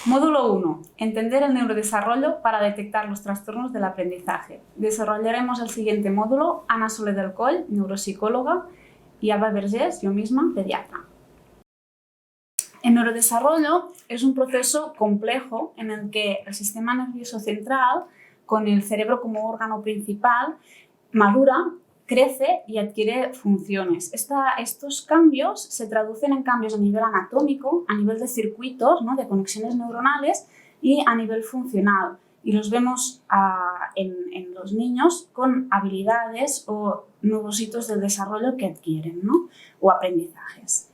Módulo 1. Entender el neurodesarrollo para detectar los trastornos del aprendizaje. Desarrollaremos el siguiente módulo Ana Soler del Coll, neuropsicóloga, y Alba Vergés, yo misma, pediatra. El neurodesarrollo es un proceso complejo en el que el sistema nervioso central, con el cerebro como órgano principal, madura, crece y adquiere funciones. Estos cambios se traducen en cambios a nivel anatómico, a nivel de circuitos, ¿no?, de conexiones neuronales y a nivel funcional. Y los vemos en los niños con habilidades o nuevos hitos del desarrollo que adquieren, ¿no?, o aprendizajes.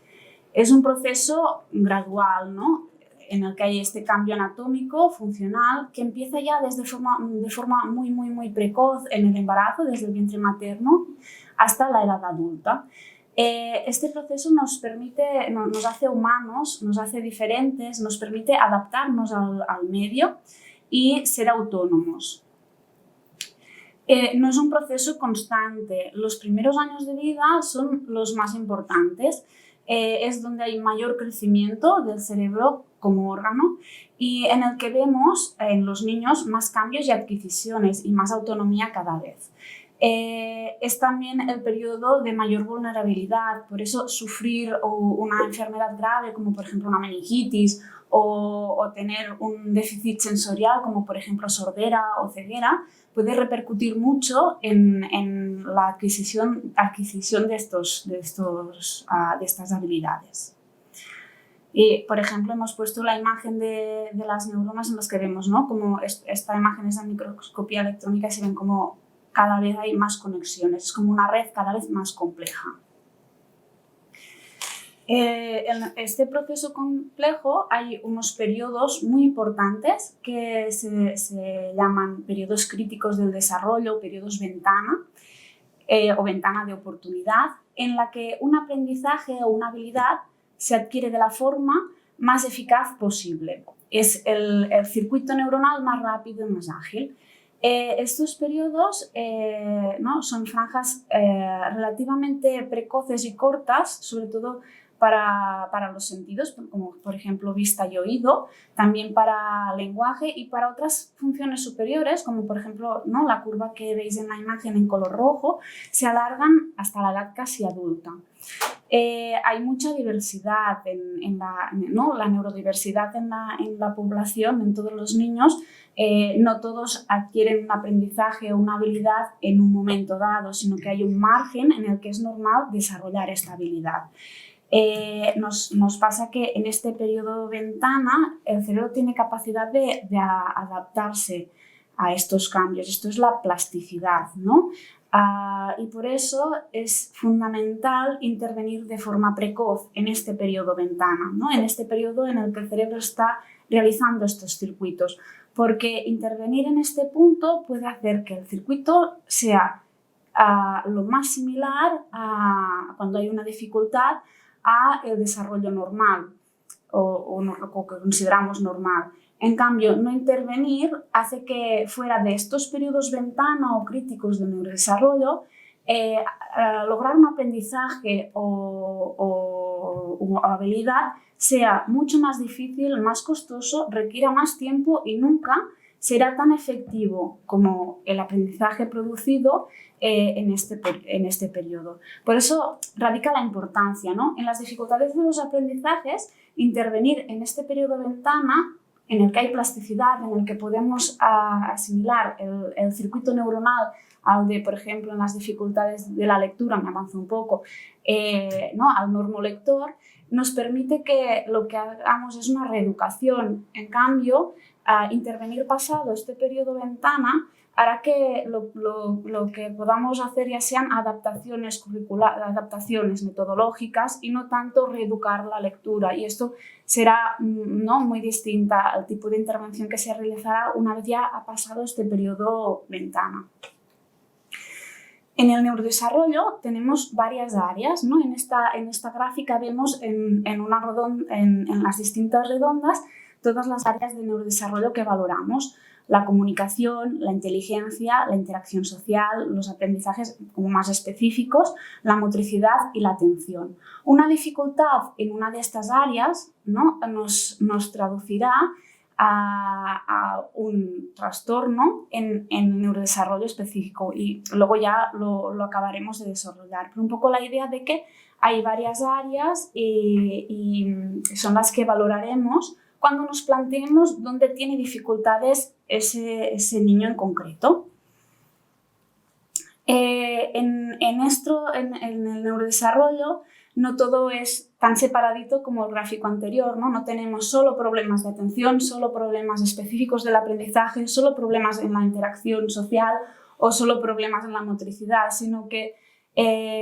Es un proceso gradual, ¿no?, en el que hay este cambio anatómico, funcional, que empieza ya de forma muy precoz en el embarazo, desde el vientre materno hasta la edad adulta. Este proceso nos hace humanos, nos hace diferentes, nos permite adaptarnos al medio y ser autónomos. No es un proceso constante. Los primeros años de vida son los más importantes. Es donde hay mayor crecimiento del cerebro como órgano y en el que vemos en los niños más cambios y adquisiciones y más autonomía cada vez. Es también el periodo de mayor vulnerabilidad, por eso sufrir una enfermedad grave como por ejemplo una meningitis o tener un déficit sensorial como por ejemplo sordera o ceguera puede repercutir mucho en la adquisición de estas habilidades. Y, por ejemplo, hemos puesto la imagen de las neuronas en las que vemos, ¿no?, como esta imagen es de microscopía electrónica y se ven como cada vez hay más conexiones, es como una red cada vez más compleja. En este proceso complejo hay unos periodos muy importantes que se llaman periodos críticos del desarrollo, periodos ventana o ventana de oportunidad, en la que un aprendizaje o una habilidad se adquiere de la forma más eficaz posible. Es el circuito neuronal más rápido y más ágil. Estos periodos ¿no?, son franjas relativamente precoces y cortas, sobre todo para los sentidos, como por ejemplo vista y oído, también para lenguaje y para otras funciones superiores, como por ejemplo, ¿no?, la curva que veis en la imagen en color rojo, se alargan hasta la edad casi adulta. Hay mucha diversidad, la neurodiversidad en la población, en todos los niños. No todos adquieren un aprendizaje o una habilidad en un momento dado, sino que hay un margen en el que es normal desarrollar esta habilidad. Nos pasa que en este periodo ventana el cerebro tiene capacidad de adaptarse a estos cambios. Esto es la plasticidad, ¿no? Y por eso es fundamental intervenir de forma precoz en este periodo ventana, ¿no?, en este periodo en el que el cerebro está realizando estos circuitos, porque intervenir en este punto puede hacer que el circuito sea lo más similar a cuando hay una dificultad a el desarrollo normal o que consideramos normal. En cambio, no intervenir hace que fuera de estos periodos ventana o críticos de neurodesarrollo, lograr un aprendizaje o habilidad sea mucho más difícil, más costoso, requiera más tiempo y nunca será tan efectivo como el aprendizaje producido en este periodo. Por eso radica la importancia, ¿no?, en las dificultades de los aprendizajes, intervenir en este periodo ventana en el que hay plasticidad, en el que podemos asimilar el circuito neuronal al de, por ejemplo, en las dificultades de la lectura, me avanzo un poco, ¿no?, al normolector, nos permite que lo que hagamos es una reeducación. En cambio, intervenir pasado este periodo ventana hará que lo que podamos hacer ya sean adaptaciones curriculares, adaptaciones metodológicas y no tanto reeducar la lectura. Y esto será, ¿no?, muy distinta al tipo de intervención que se realizará una vez ya ha pasado este periodo ventana. En el neurodesarrollo tenemos varias áreas, ¿no? En esta gráfica vemos en las distintas redondas todas las áreas de neurodesarrollo que valoramos: la comunicación, la inteligencia, la interacción social, los aprendizajes como más específicos, la motricidad y la atención. Una dificultad en una de estas áreas, ¿no?, nos traducirá a un trastorno en neurodesarrollo específico, y luego ya lo acabaremos de desarrollar. Pero un poco la idea de que hay varias áreas y son las que valoraremos cuando nos planteemos dónde tiene dificultades ese niño en concreto. En el neurodesarrollo no todo es tan separadito como el gráfico anterior, ¿no? No tenemos solo problemas de atención, solo problemas específicos del aprendizaje, solo problemas en la interacción social o solo problemas en la motricidad, sino que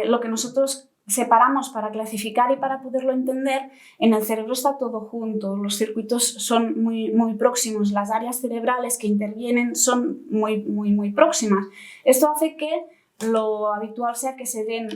lo que nosotros separamos para clasificar y para poderlo entender, en el cerebro está todo junto, los circuitos son muy, muy próximos, las áreas cerebrales que intervienen son muy, muy, muy próximas. Esto hace que lo habitual sea que se den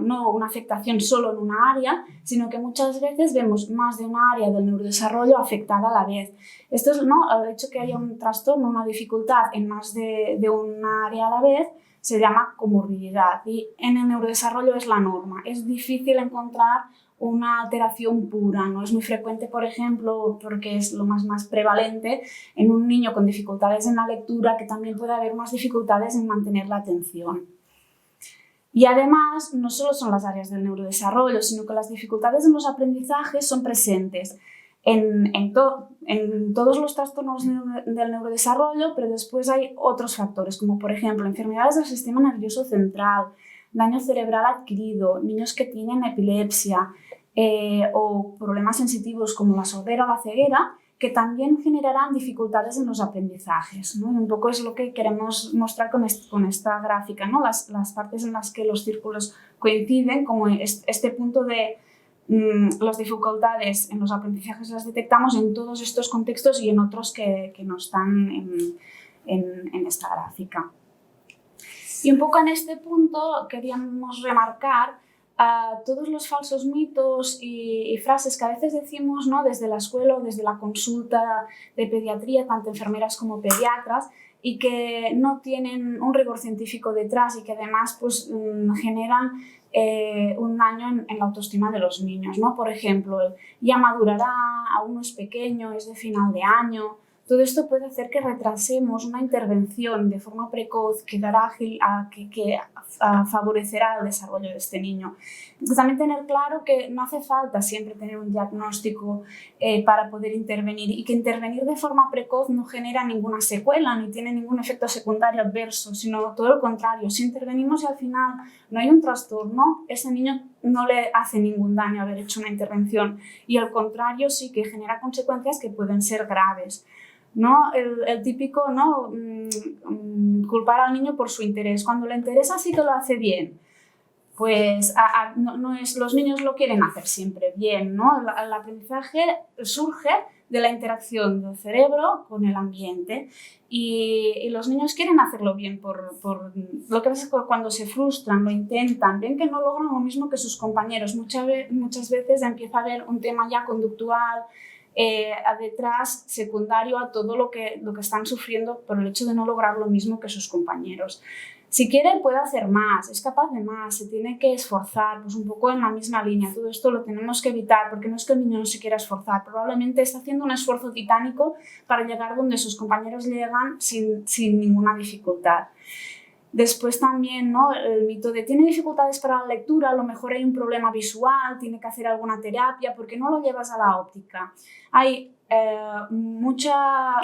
no una afectación solo en una área, sino que muchas veces vemos más de una área del neurodesarrollo afectada a la vez. Esto es, ¿no? El hecho de que haya un trastorno, una dificultad en más de una área a la vez, se llama comorbilidad, y en el neurodesarrollo es la norma. Es difícil encontrar una alteración pura, no es muy frecuente, por ejemplo, porque es lo más prevalente en un niño con dificultades en la lectura, que también puede haber más dificultades en mantener la atención. Y además, no solo son las áreas del neurodesarrollo, sino que las dificultades en los aprendizajes son presentes en todos los trastornos del neurodesarrollo, pero después hay otros factores, como por ejemplo enfermedades del sistema nervioso central, daño cerebral adquirido, niños que tienen epilepsia o problemas sensitivos como la sordera o la ceguera, que también generarán dificultades en los aprendizajes, ¿no? Y un poco es lo que queremos mostrar con esta gráfica, ¿no? Las partes en las que los círculos coinciden, como este punto de las dificultades en los aprendizajes las detectamos en todos estos contextos y en otros que no están en esta gráfica. Y un poco en este punto queríamos remarcar todos los falsos mitos y frases que a veces decimos, ¿no? Desde la escuela o desde la consulta de pediatría, tanto enfermeras como pediatras, y que no tienen un rigor científico detrás y que además pues, generan un daño en la autoestima de los niños, ¿no? Por ejemplo, ya madurará, aún no es pequeño, es de final de año. Todo esto puede hacer que retrasemos una intervención de forma precoz que favorecerá el desarrollo de este niño. También tener claro que no hace falta siempre tener un diagnóstico para poder intervenir, y que intervenir de forma precoz no genera ninguna secuela ni tiene ningún efecto secundario adverso, sino todo lo contrario. Si intervenimos y al final no hay un trastorno, ese niño no le hace ningún daño haber hecho una intervención, y al contrario sí que genera consecuencias que pueden ser graves. ¿No? El típico, ¿no? Culpar al niño por su interés. Cuando le interesa sí que lo hace bien. Pues los niños lo quieren hacer siempre bien, ¿no? El aprendizaje surge de la interacción del cerebro con el ambiente, y los niños quieren hacerlo bien. Lo que pasa es que cuando se frustran, lo intentan, ven que no logran lo mismo que sus compañeros. Muchas veces empieza a haber un tema ya conductual detrás, secundario a todo lo que están sufriendo por el hecho de no lograr lo mismo que sus compañeros. Si quiere, puede hacer más, es capaz de más, se tiene que esforzar, pues un poco en la misma línea. Todo esto lo tenemos que evitar, porque no es que el niño no se quiera esforzar, probablemente está haciendo un esfuerzo titánico para llegar donde sus compañeros llegan sin ninguna dificultad. Después también, ¿no? El mito de tiene dificultades para la lectura, a lo mejor hay un problema visual, tiene que hacer alguna terapia, ¿por qué no lo llevas a la óptica? Hay mucha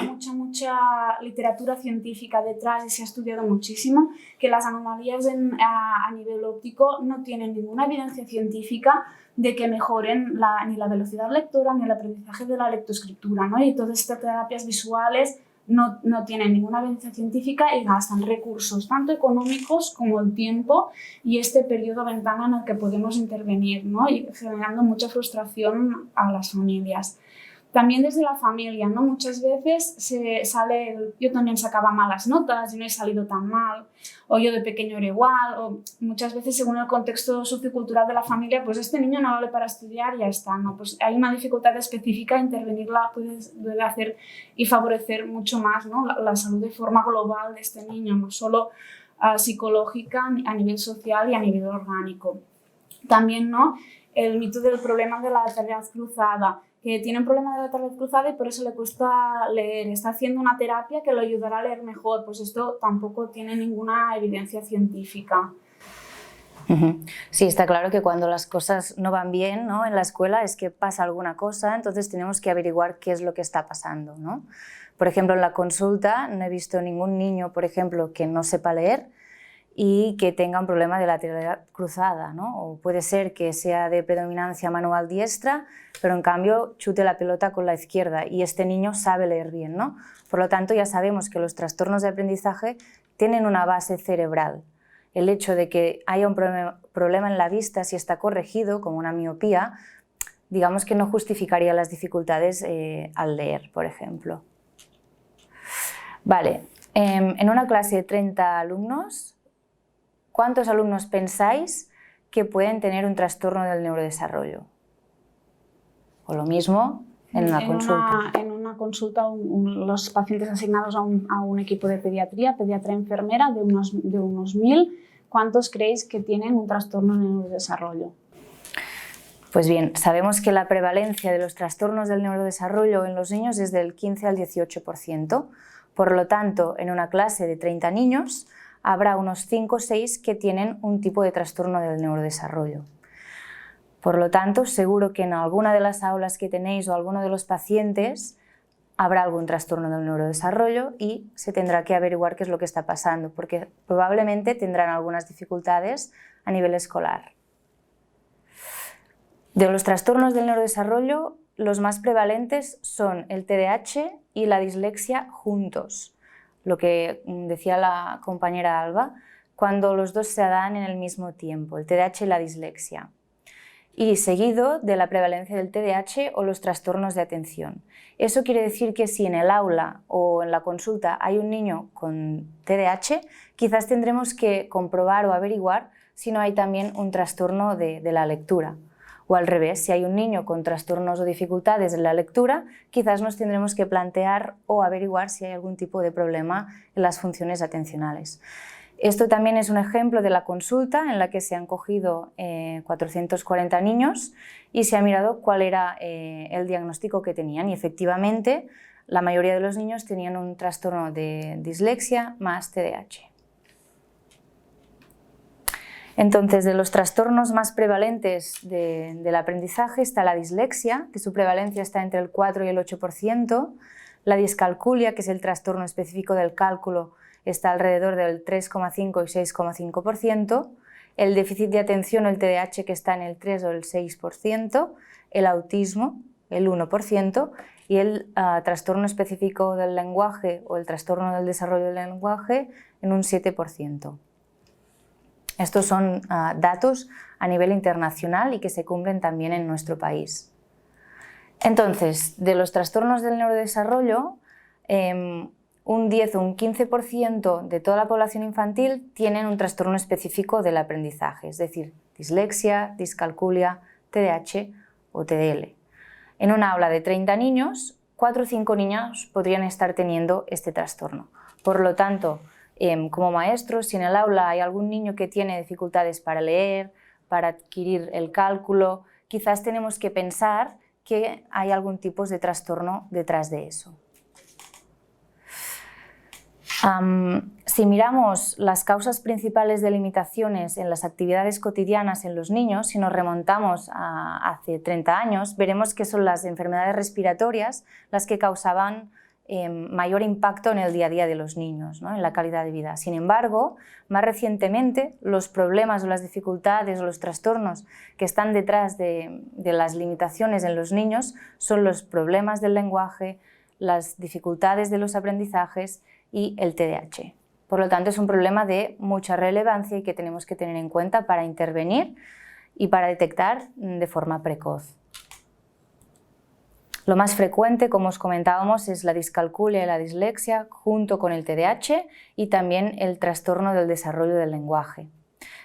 literatura científica detrás, y se ha estudiado muchísimo que las anomalías a nivel óptico no tienen ninguna evidencia científica de que mejoren ni la velocidad lectora ni el aprendizaje de la lectoescritura, ¿no? Y todas estas terapias visuales no tienen ninguna evidencia científica y gastan recursos tanto económicos como el tiempo y este periodo ventana en el que podemos intervenir, ¿no? Y generando mucha frustración a las familias. También desde la familia, ¿no? Muchas veces yo también sacaba malas notas y no he salido tan mal, o yo de pequeño era igual, o muchas veces según el contexto sociocultural de la familia, pues este niño no vale para estudiar y ya está, ¿no? Pues hay una dificultad específica, intervenirla puede hacer y favorecer mucho más, ¿no? la salud de forma global de este niño, no solo psicológica, a nivel social y a nivel orgánico. También, ¿no? El mito del problema de la tarea cruzada. que tiene un problema de letra cruzada y por eso le cuesta leer. Está haciendo una terapia que lo ayudará a leer mejor. Pues esto tampoco tiene ninguna evidencia científica. Sí, está claro que cuando las cosas no van bien, ¿no?, en la escuela es que pasa alguna cosa, entonces tenemos que averiguar qué es lo que está pasando, ¿no? Por ejemplo, en la consulta no he visto ningún niño, por ejemplo, que no sepa leer y que tenga un problema de lateralidad cruzada, ¿no? O puede ser que sea de predominancia manual diestra, pero en cambio chute la pelota con la izquierda y este niño sabe leer bien, ¿no? Por lo tanto, ya sabemos que los trastornos de aprendizaje tienen una base cerebral. El hecho de que haya un problema en la vista, si está corregido, como una miopía, digamos que no justificaría las dificultades al leer, por ejemplo. Vale, en una clase de 30 alumnos, ¿cuántos alumnos pensáis que pueden tener un trastorno del neurodesarrollo? O lo mismo en una consulta. En una consulta, los pacientes asignados a un equipo de pediatría enfermera de unos 1000, ¿cuántos creéis que tienen un trastorno en el neurodesarrollo? Pues bien, sabemos que la prevalencia de los trastornos del neurodesarrollo en los niños es del 15 al 18%. Por lo tanto, en una clase de 30 niños habrá unos 5 o 6 que tienen un tipo de trastorno del neurodesarrollo. Por lo tanto, seguro que en alguna de las aulas que tenéis o alguno de los pacientes habrá algún trastorno del neurodesarrollo y se tendrá que averiguar qué es lo que está pasando, porque probablemente tendrán algunas dificultades a nivel escolar. De los trastornos del neurodesarrollo, los más prevalentes son el TDAH y la dislexia juntos, lo que decía la compañera Alba, cuando los dos se dan en el mismo tiempo, el TDAH y la dislexia. Y seguido de la prevalencia del TDAH o los trastornos de atención. Eso quiere decir que si en el aula o en la consulta hay un niño con TDAH, quizás tendremos que comprobar o averiguar si no hay también un trastorno de la lectura. O al revés, si hay un niño con trastornos o dificultades en la lectura, quizás nos tendremos que plantear o averiguar si hay algún tipo de problema en las funciones atencionales. Esto también es un ejemplo de la consulta en la que se han cogido 440 niños y se ha mirado cuál era el diagnóstico que tenían y efectivamente la mayoría de los niños tenían un trastorno de dislexia más TDAH. Entonces, de los trastornos más prevalentes del aprendizaje está la dislexia, que su prevalencia está entre el 4 y el 8%, la discalculia, que es el trastorno específico del cálculo, está alrededor del 3,5 y 6,5%, el déficit de atención o el TDAH que está en el 3 o el 6%, el autismo, el 1%, y el trastorno específico del lenguaje o el trastorno del desarrollo del lenguaje en un 7%. Estos son datos a nivel internacional y que se cumplen también en nuestro país. Entonces, de los trastornos del neurodesarrollo, un 10 o un 15% de toda la población infantil tienen un trastorno específico del aprendizaje, es decir, dislexia, discalculia, TDAH o TDL. En una aula de 30 niños, 4 o 5 niños podrían estar teniendo este trastorno. Por lo tanto, como maestros, si en el aula hay algún niño que tiene dificultades para leer, para adquirir el cálculo, quizás tenemos que pensar que hay algún tipo de trastorno detrás de eso. Si miramos las causas principales de limitaciones en las actividades cotidianas en los niños, si nos remontamos a hace 30 años, veremos que son las enfermedades respiratorias las que causaban mayor impacto en el día a día de los niños, ¿no?, en la calidad de vida. Sin embargo, más recientemente, los problemas o las dificultades o los trastornos que están detrás de las limitaciones en los niños son los problemas del lenguaje, las dificultades de los aprendizajes y el TDAH. Por lo tanto, es un problema de mucha relevancia y que tenemos que tener en cuenta para intervenir y para detectar de forma precoz. Lo más frecuente, como os comentábamos, es la discalculia y la dislexia junto con el TDAH y también el trastorno del desarrollo del lenguaje.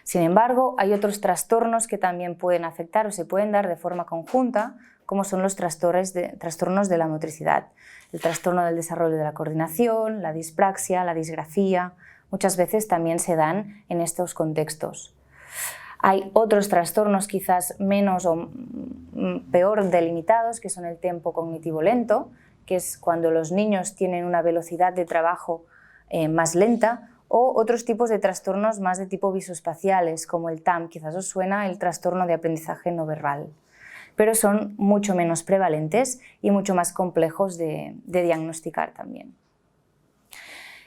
Sin embargo, hay otros trastornos que también pueden afectar o se pueden dar de forma conjunta, como son los trastornos de la motricidad, el trastorno del desarrollo de la coordinación, la dispraxia, la disgrafía, muchas veces también se dan en estos contextos. Hay otros trastornos quizás menos o peor delimitados, que son el tempo cognitivo lento, que es cuando los niños tienen una velocidad de trabajo más lenta, o otros tipos de trastornos más de tipo visoespaciales, como el TAM, quizás os suena, el trastorno de aprendizaje no verbal, pero son mucho menos prevalentes y mucho más complejos de diagnosticar también.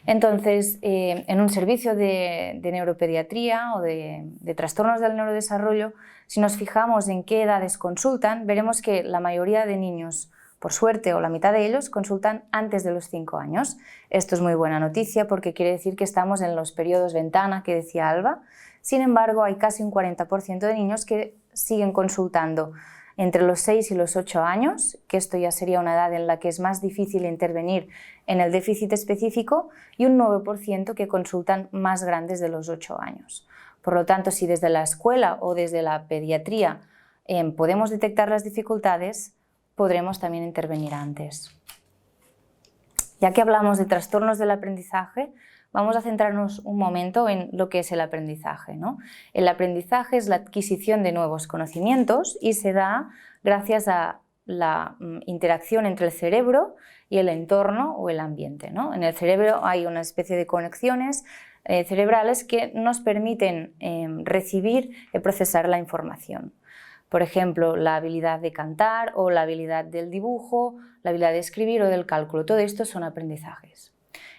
Entonces, en un servicio de neuropediatría o de trastornos del neurodesarrollo, si nos fijamos en qué edades consultan, veremos que la mayoría de niños, por suerte, o la mitad de ellos, consultan antes de los 5 años. Esto es muy buena noticia porque quiere decir que estamos en los periodos ventana que decía Alba. Sin embargo, hay casi un 40% de niños que siguen consultando entre los 6 y los 8 años, que esto ya sería una edad en la que es más difícil intervenir en el déficit específico, y un 9% que consultan más grandes de los 8 años. Por lo tanto, si desde la escuela o desde la pediatría podemos detectar las dificultades, podremos también intervenir antes. Ya que hablamos de trastornos del aprendizaje, vamos a centrarnos un momento en lo que es el aprendizaje, ¿no? El aprendizaje es la adquisición de nuevos conocimientos y se da gracias a la interacción entre el cerebro y el entorno o el ambiente, ¿no? En el cerebro hay una especie de conexiones cerebrales que nos permiten recibir y procesar la información. Por ejemplo, la habilidad de cantar o la habilidad del dibujo, la habilidad de escribir o del cálculo, todo esto son aprendizajes.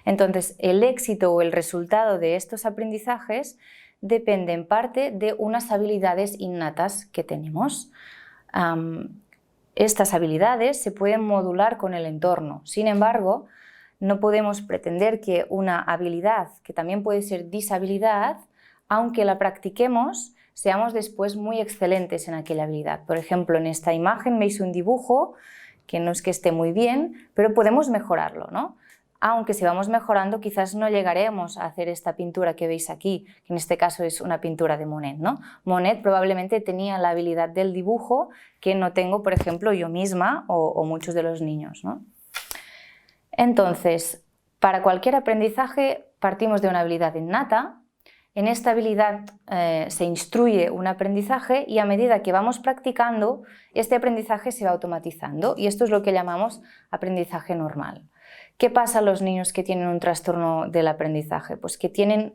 Entonces, el éxito o el resultado de estos aprendizajes depende en parte de unas habilidades innatas que tenemos. Estas habilidades se pueden modular con el entorno. Sin embargo, no podemos pretender que una habilidad, que también puede ser dishabilidad, aunque la practiquemos, seamos después muy excelentes en aquella habilidad. Por ejemplo, en esta imagen veis un dibujo que no es que esté muy bien, pero podemos mejorarlo, ¿no? Aunque si vamos mejorando quizás no llegaremos a hacer esta pintura que veis aquí, que en este caso es una pintura de Monet, ¿no? Monet probablemente tenía la habilidad del dibujo que no tengo, por ejemplo, yo misma o muchos de los niños, ¿no? Entonces, para cualquier aprendizaje partimos de una habilidad innata. En esta habilidad se instruye un aprendizaje y a medida que vamos practicando, este aprendizaje se va automatizando y esto es lo que llamamos aprendizaje normal. ¿Qué pasa a los niños que tienen un trastorno del aprendizaje? Pues que tienen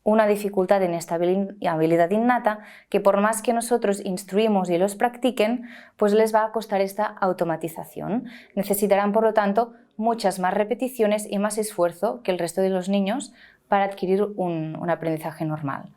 una dificultad en esta habilidad innata que por más que nosotros instruimos y los practiquen, pues les va a costar esta automatización. Necesitarán, por lo tanto, muchas más repeticiones y más esfuerzo que el resto de los niños para adquirir un aprendizaje normal.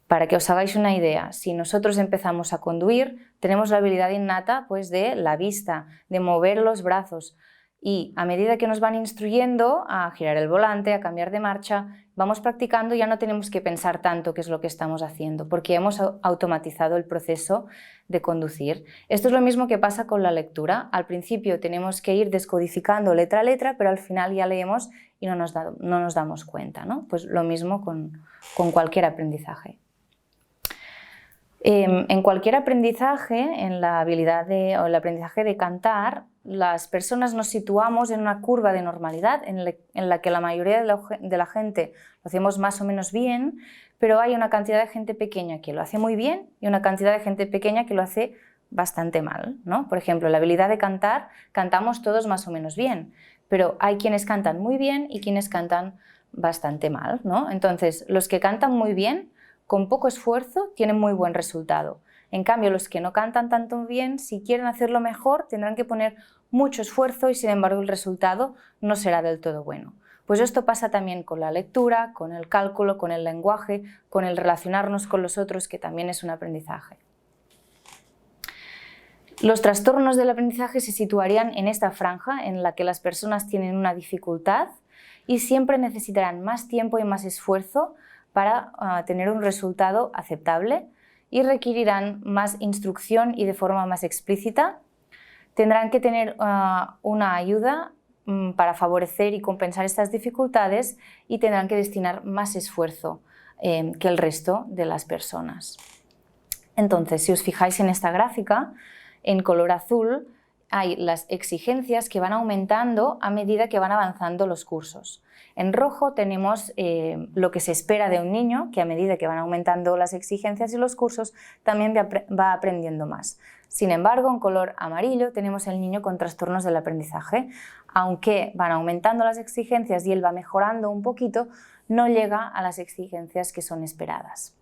Para que os hagáis una idea, si nosotros empezamos a conducir, tenemos la habilidad innata pues, de la vista, de mover los brazos, y a medida que nos van instruyendo a girar el volante, a cambiar de marcha, vamos practicando y ya no tenemos que pensar tanto qué es lo que estamos haciendo, porque hemos automatizado el proceso de conducir. Esto es lo mismo que pasa con la lectura. Al principio tenemos que ir descodificando letra a letra, pero al final ya leemos y no nos damos cuenta, ¿no? Pues lo mismo con cualquier aprendizaje. En cualquier aprendizaje, en la habilidad o el aprendizaje de cantar, las personas nos situamos en una curva de normalidad en la que la mayoría de la gente lo hacemos más o menos bien, pero hay una cantidad de gente pequeña que lo hace muy bien y una cantidad de gente pequeña que lo hace bastante mal, ¿no? Por ejemplo, la habilidad de cantar, cantamos todos más o menos bien, pero hay quienes cantan muy bien y quienes cantan bastante mal, ¿no? Entonces, los que cantan muy bien, con poco esfuerzo, tienen muy buen resultado. En cambio, los que no cantan tanto bien, si quieren hacerlo mejor, tendrán que poner mucho esfuerzo y, sin embargo, el resultado no será del todo bueno. Pues esto pasa también con la lectura, con el cálculo, con el lenguaje, con el relacionarnos con los otros, que también es un aprendizaje. Los trastornos del aprendizaje se situarían en esta franja en la que las personas tienen una dificultad y siempre necesitarán más tiempo y más esfuerzo para tener un resultado aceptable y requerirán más instrucción y de forma más explícita. Tendrán que tener una ayuda para favorecer y compensar estas dificultades y tendrán que destinar más esfuerzo que el resto de las personas. Entonces, si os fijáis en esta gráfica, en color azul, hay las exigencias que van aumentando a medida que van avanzando los cursos. En rojo tenemos lo que se espera de un niño, que a medida que van aumentando las exigencias y los cursos, también va aprendiendo más. Sin embargo, en color amarillo tenemos el niño con trastornos del aprendizaje. Aunque van aumentando las exigencias y él va mejorando un poquito, no llega a las exigencias que son esperadas.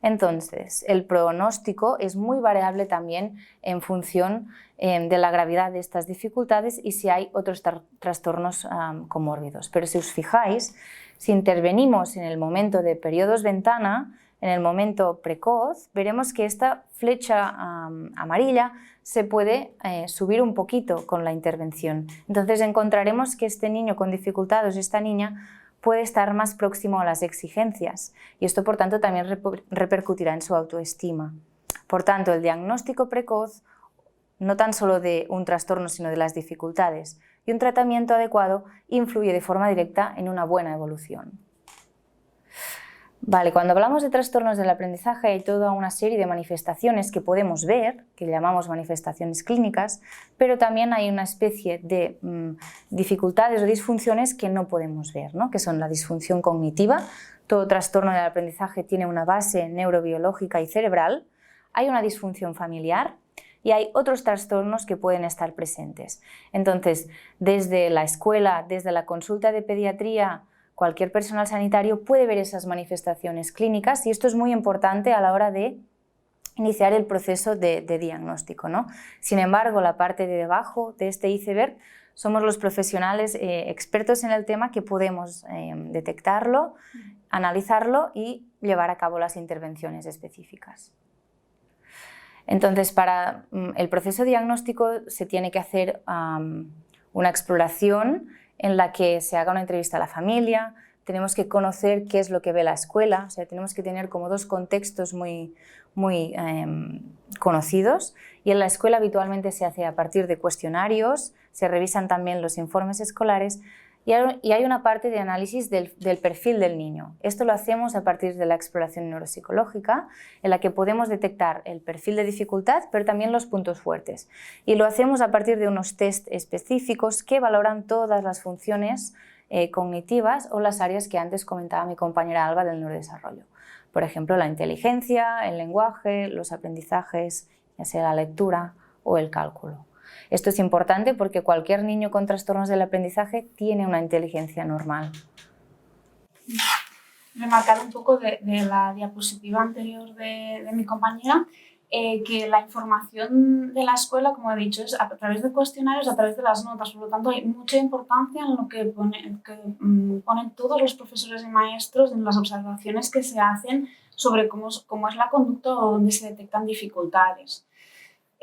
Entonces, el pronóstico es muy variable también en función de la gravedad de estas dificultades y si hay otros trastornos comórbidos. Pero si os fijáis, si intervenimos en el momento de periodos ventana, en el momento precoz, veremos que esta flecha amarilla se puede subir un poquito con la intervención. Entonces encontraremos que este niño con dificultades, esta niña, puede estar más próximo a las exigencias y esto por tanto también repercutirá en su autoestima. Por tanto, el diagnóstico precoz, no tan solo de un trastorno sino de las dificultades y un tratamiento adecuado, influye de forma directa en una buena evolución. Vale, cuando hablamos de trastornos del aprendizaje hay toda una serie de manifestaciones que podemos ver, que llamamos manifestaciones clínicas, pero también hay una especie de dificultades o disfunciones que no podemos ver, ¿no? Que son la disfunción cognitiva. Todo trastorno del aprendizaje tiene una base neurobiológica y cerebral. Hay una disfunción familiar y hay otros trastornos que pueden estar presentes. Entonces, desde la escuela, desde la consulta de pediatría, cualquier personal sanitario puede ver esas manifestaciones clínicas y esto es muy importante a la hora de iniciar el proceso de diagnóstico, ¿no? Sin embargo, la parte de debajo de este iceberg somos los profesionales expertos en el tema que podemos detectarlo, analizarlo y llevar a cabo las intervenciones específicas. Entonces, para el proceso diagnóstico se tiene que hacer una exploración en la que se haga una entrevista a la familia, tenemos que conocer qué es lo que ve la escuela, o sea, tenemos que tener como dos contextos muy conocidos y en la escuela habitualmente se hace a partir de cuestionarios, se revisan también los informes escolares y hay una parte de análisis del perfil del niño. Esto lo hacemos a partir de la exploración neuropsicológica, en la que podemos detectar el perfil de dificultad, pero también los puntos fuertes. Y lo hacemos a partir de unos test específicos que valoran todas las funciones cognitivas o las áreas que antes comentaba mi compañera Alba del neurodesarrollo. Por ejemplo, la inteligencia, el lenguaje, los aprendizajes, ya sea la lectura o el cálculo. Esto es importante porque cualquier niño con trastornos del aprendizaje tiene una inteligencia normal. Remarcar un poco de la diapositiva anterior de mi compañera, que la información de la escuela, como he dicho, es a través de cuestionarios, a través de las notas. Por lo tanto, hay mucha importancia en lo que ponen todos los profesores y maestros en las observaciones que se hacen sobre cómo es la conducta o dónde se detectan dificultades.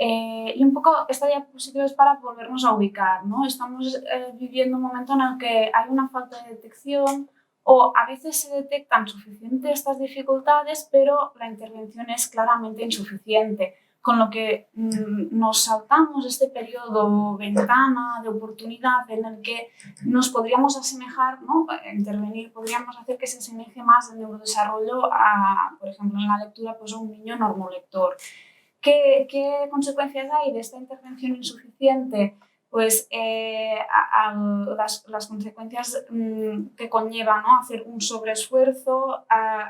Y un poco esta diapositiva es para volvernos a ubicar, ¿no? Estamos viviendo un momento en el que hay una falta de detección o a veces se detectan suficientes estas dificultades, pero la intervención es claramente insuficiente, con lo que nos saltamos este periodo ventana de oportunidad en el que nos podríamos asemejar, ¿no? Intervenir, podríamos hacer que se asemeje más el neurodesarrollo a, por ejemplo, en la lectura, pues a un niño normolector. ¿Qué consecuencias hay de esta intervención insuficiente? Pues las consecuencias que conlleva, ¿no? Hacer un sobreesfuerzo,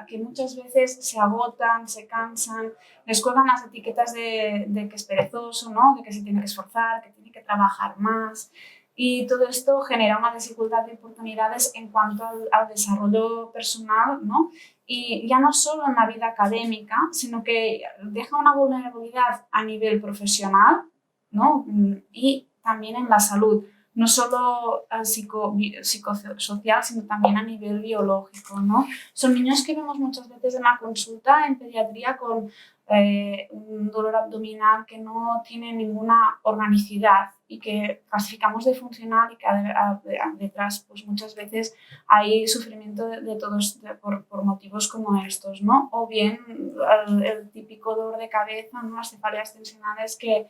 que muchas veces se agotan, se cansan, les cuelgan las etiquetas de que es perezoso, ¿no? De que se tiene que esforzar, que tiene que trabajar más. Y todo esto genera una desigualdad de oportunidades en cuanto al desarrollo personal, ¿no? Y ya no solo en la vida académica, sino que deja una vulnerabilidad a nivel profesional, ¿no? Y también en la salud, no solo psicosocial, sino también a nivel biológico, ¿no? Son niños que vemos muchas veces en la consulta en pediatría con un dolor abdominal que no tiene ninguna organicidad y que clasificamos de funcional y que detrás pues muchas veces hay sufrimiento de todos por motivos como estos, ¿no? O bien el típico dolor de cabeza, ¿no? Las cefaleas tensionales que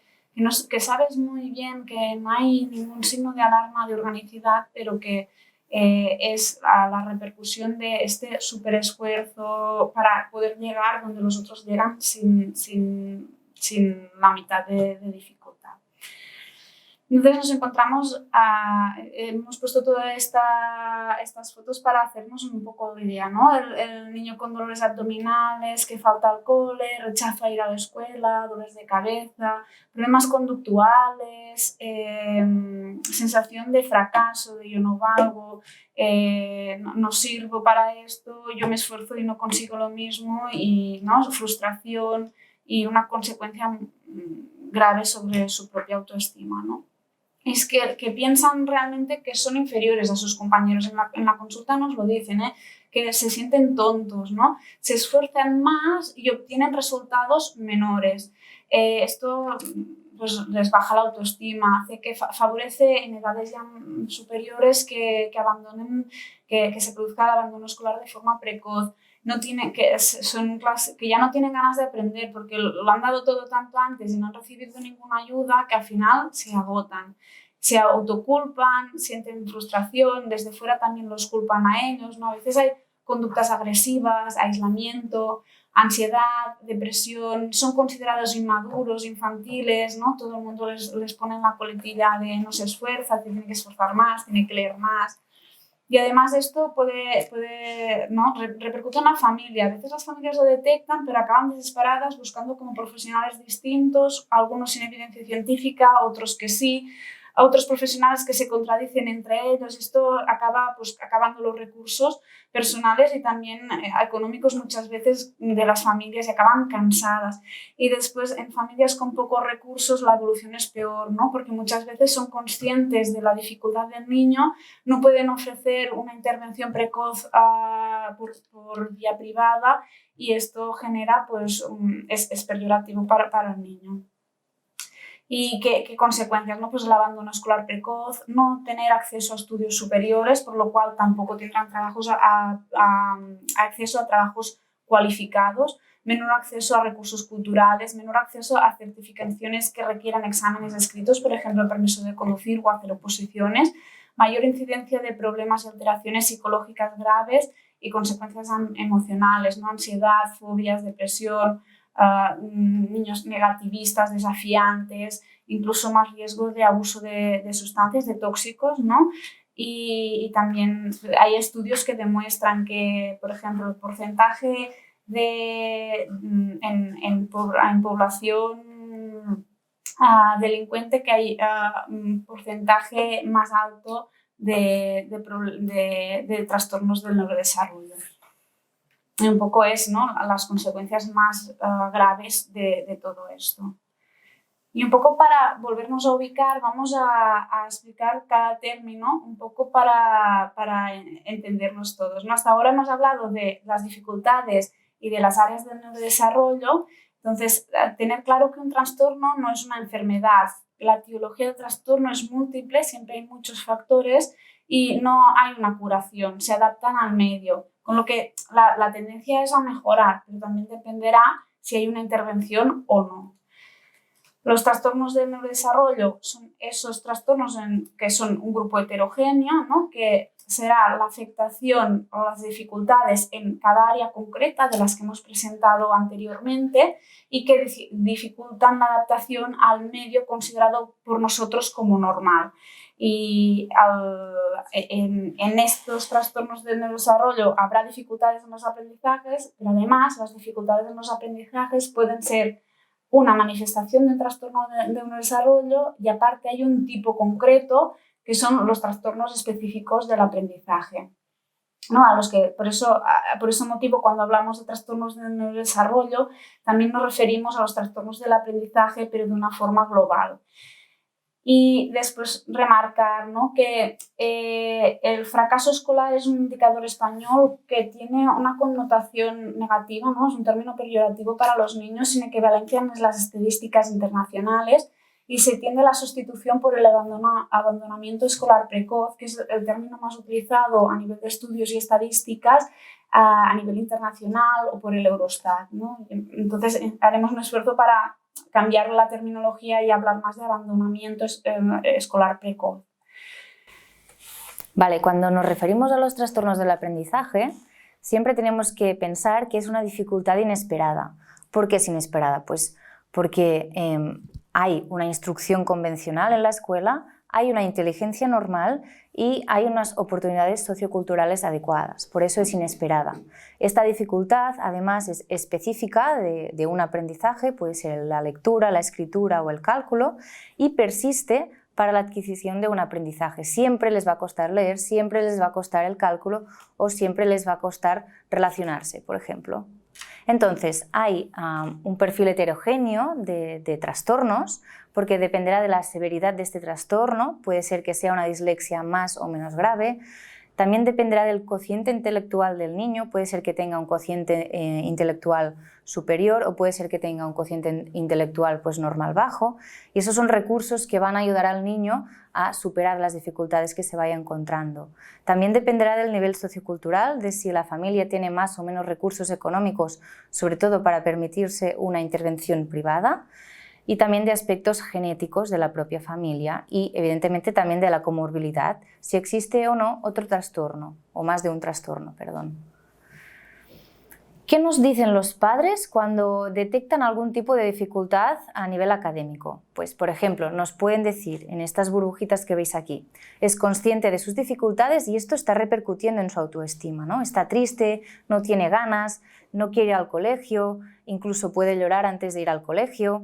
sabes muy bien que no hay ningún signo de alarma de organicidad, pero que es la repercusión de este superesfuerzo para poder llegar donde los otros llegan sin la mitad de dificultad. Entonces nos encontramos, hemos puesto todas estas fotos para hacernos un poco de idea, ¿no? El niño con dolores abdominales, que falta al cole, rechazo a ir a la escuela, dolores de cabeza, problemas conductuales, sensación de fracaso, de yo no valgo, no sirvo para esto, yo me esfuerzo y no consigo lo mismo, y ¿no? Frustración y una consecuencia grave sobre su propia autoestima, ¿no? Es que piensan realmente que son inferiores a sus compañeros. En la consulta nos lo dicen, que se sienten tontos, ¿no? Se esfuerzan más y obtienen resultados menores. Esto pues, les baja la autoestima, hace que favorece en edades ya superiores que abandonen, que se produzca el abandono escolar de forma precoz. No tienen, que ya no tienen ganas de aprender porque lo han dado todo tanto antes y no han recibido ninguna ayuda que al final se agotan, se autoculpan, sienten frustración, desde fuera también los culpan a ellos, ¿no? A veces hay conductas agresivas, aislamiento, ansiedad, depresión, son considerados inmaduros, infantiles, ¿no? Todo el mundo les pone en la coletilla de no se esfuerza, tiene que esforzar más, tiene que leer más. Y además esto puede ¿no? repercute en la familia. A veces las familias lo detectan, pero acaban desesperadas buscando como profesionales distintos, algunos sin evidencia científica, otros que sí, a otros profesionales que se contradicen entre ellos. Esto acaba pues, acabando los recursos personales y también económicos muchas veces de las familias y acaban cansadas. Y después en familias con pocos recursos la evolución es peor, ¿no? Porque muchas veces son conscientes de la dificultad del niño, no pueden ofrecer una intervención precoz por vía privada y esto genera, pues, es peyorativo para el niño. ¿Y qué consecuencias? ¿No? Pues el abandono escolar precoz, no tener acceso a estudios superiores, por lo cual tampoco tendrán acceso a trabajos cualificados, menor acceso a recursos culturales, menor acceso a certificaciones que requieran exámenes escritos, por ejemplo, el permiso de conducir o hacer oposiciones, mayor incidencia de problemas y alteraciones psicológicas graves y consecuencias emocionales, ¿no? Ansiedad, fobias, depresión, niños negativistas, desafiantes, incluso más riesgo de abuso de sustancias, de tóxicos, ¿no? Y también hay estudios que demuestran que, por ejemplo, el porcentaje en población delincuente, que hay un porcentaje más alto de trastornos del neurodesarrollo. Y un poco es, ¿no?, las consecuencias más graves de todo esto. Y un poco para volvernos a ubicar, vamos a explicar cada término un poco para entendernos todos, ¿no? Hasta ahora hemos hablado de las dificultades y de las áreas del neurodesarrollo. Entonces, tener claro que un trastorno no es una enfermedad. La etiología del trastorno es múltiple, siempre hay muchos factores y no hay una curación, se adaptan al medio. Con lo que la tendencia es a mejorar, pero también dependerá si hay una intervención o no. Los trastornos del neurodesarrollo son esos trastornos que son un grupo heterogéneo, ¿no?, que será la afectación o las dificultades en cada área concreta de las que hemos presentado anteriormente y que dificultan la adaptación al medio considerado por nosotros como normal. Y en estos trastornos del neurodesarrollo habrá dificultades en los aprendizajes, pero además las dificultades en los aprendizajes pueden ser una manifestación de un trastorno de neurodesarrollo y aparte hay un tipo concreto que son los trastornos específicos del aprendizaje, ¿no? Por ese motivo, cuando hablamos de trastornos del neurodesarrollo, también nos referimos a los trastornos del aprendizaje, pero de una forma global. Y después remarcar, ¿no?, que el fracaso escolar es un indicador español que tiene una connotación negativa, ¿no? Es un término peyorativo para los niños sin equivalencia en las estadísticas internacionales y se tiende a la sustitución por el abandonamiento escolar precoz, que es el término más utilizado a nivel de estudios y estadísticas a nivel internacional o por el Eurostat, ¿no? Entonces haremos un esfuerzo para cambiar la terminología y hablar más de abandonamiento escolar precoz. Vale, cuando nos referimos a los trastornos del aprendizaje, siempre tenemos que pensar que es una dificultad inesperada. ¿Por qué es inesperada? Pues porque hay una instrucción convencional en la escuela, hay una inteligencia normal y hay unas oportunidades socioculturales adecuadas, por eso es inesperada. Esta dificultad además es específica de un aprendizaje, puede ser la lectura, la escritura o el cálculo, y persiste para la adquisición de un aprendizaje. Siempre les va a costar leer, siempre les va a costar el cálculo o siempre les va a costar relacionarse, por ejemplo. Entonces, hay un perfil heterogéneo de trastornos, porque dependerá de la severidad de este trastorno, puede ser que sea una dislexia más o menos grave. También dependerá del cociente intelectual del niño, puede ser que tenga un cociente intelectual superior o puede ser que tenga un cociente intelectual pues, normal bajo, y esos son recursos que van a ayudar al niño a superar las dificultades que se vaya encontrando. También dependerá del nivel sociocultural, de si la familia tiene más o menos recursos económicos, sobre todo para permitirse una intervención privada, y también de aspectos genéticos de la propia familia y evidentemente también de la comorbilidad, si existe o no otro trastorno, o más de un trastorno, perdón. ¿Qué nos dicen los padres cuando detectan algún tipo de dificultad a nivel académico? Pues, por ejemplo, nos pueden decir en estas burbujitas que veis aquí, es consciente de sus dificultades y esto está repercutiendo en su autoestima, ¿no? Está triste, no tiene ganas, no quiere ir al colegio, incluso puede llorar antes de ir al colegio.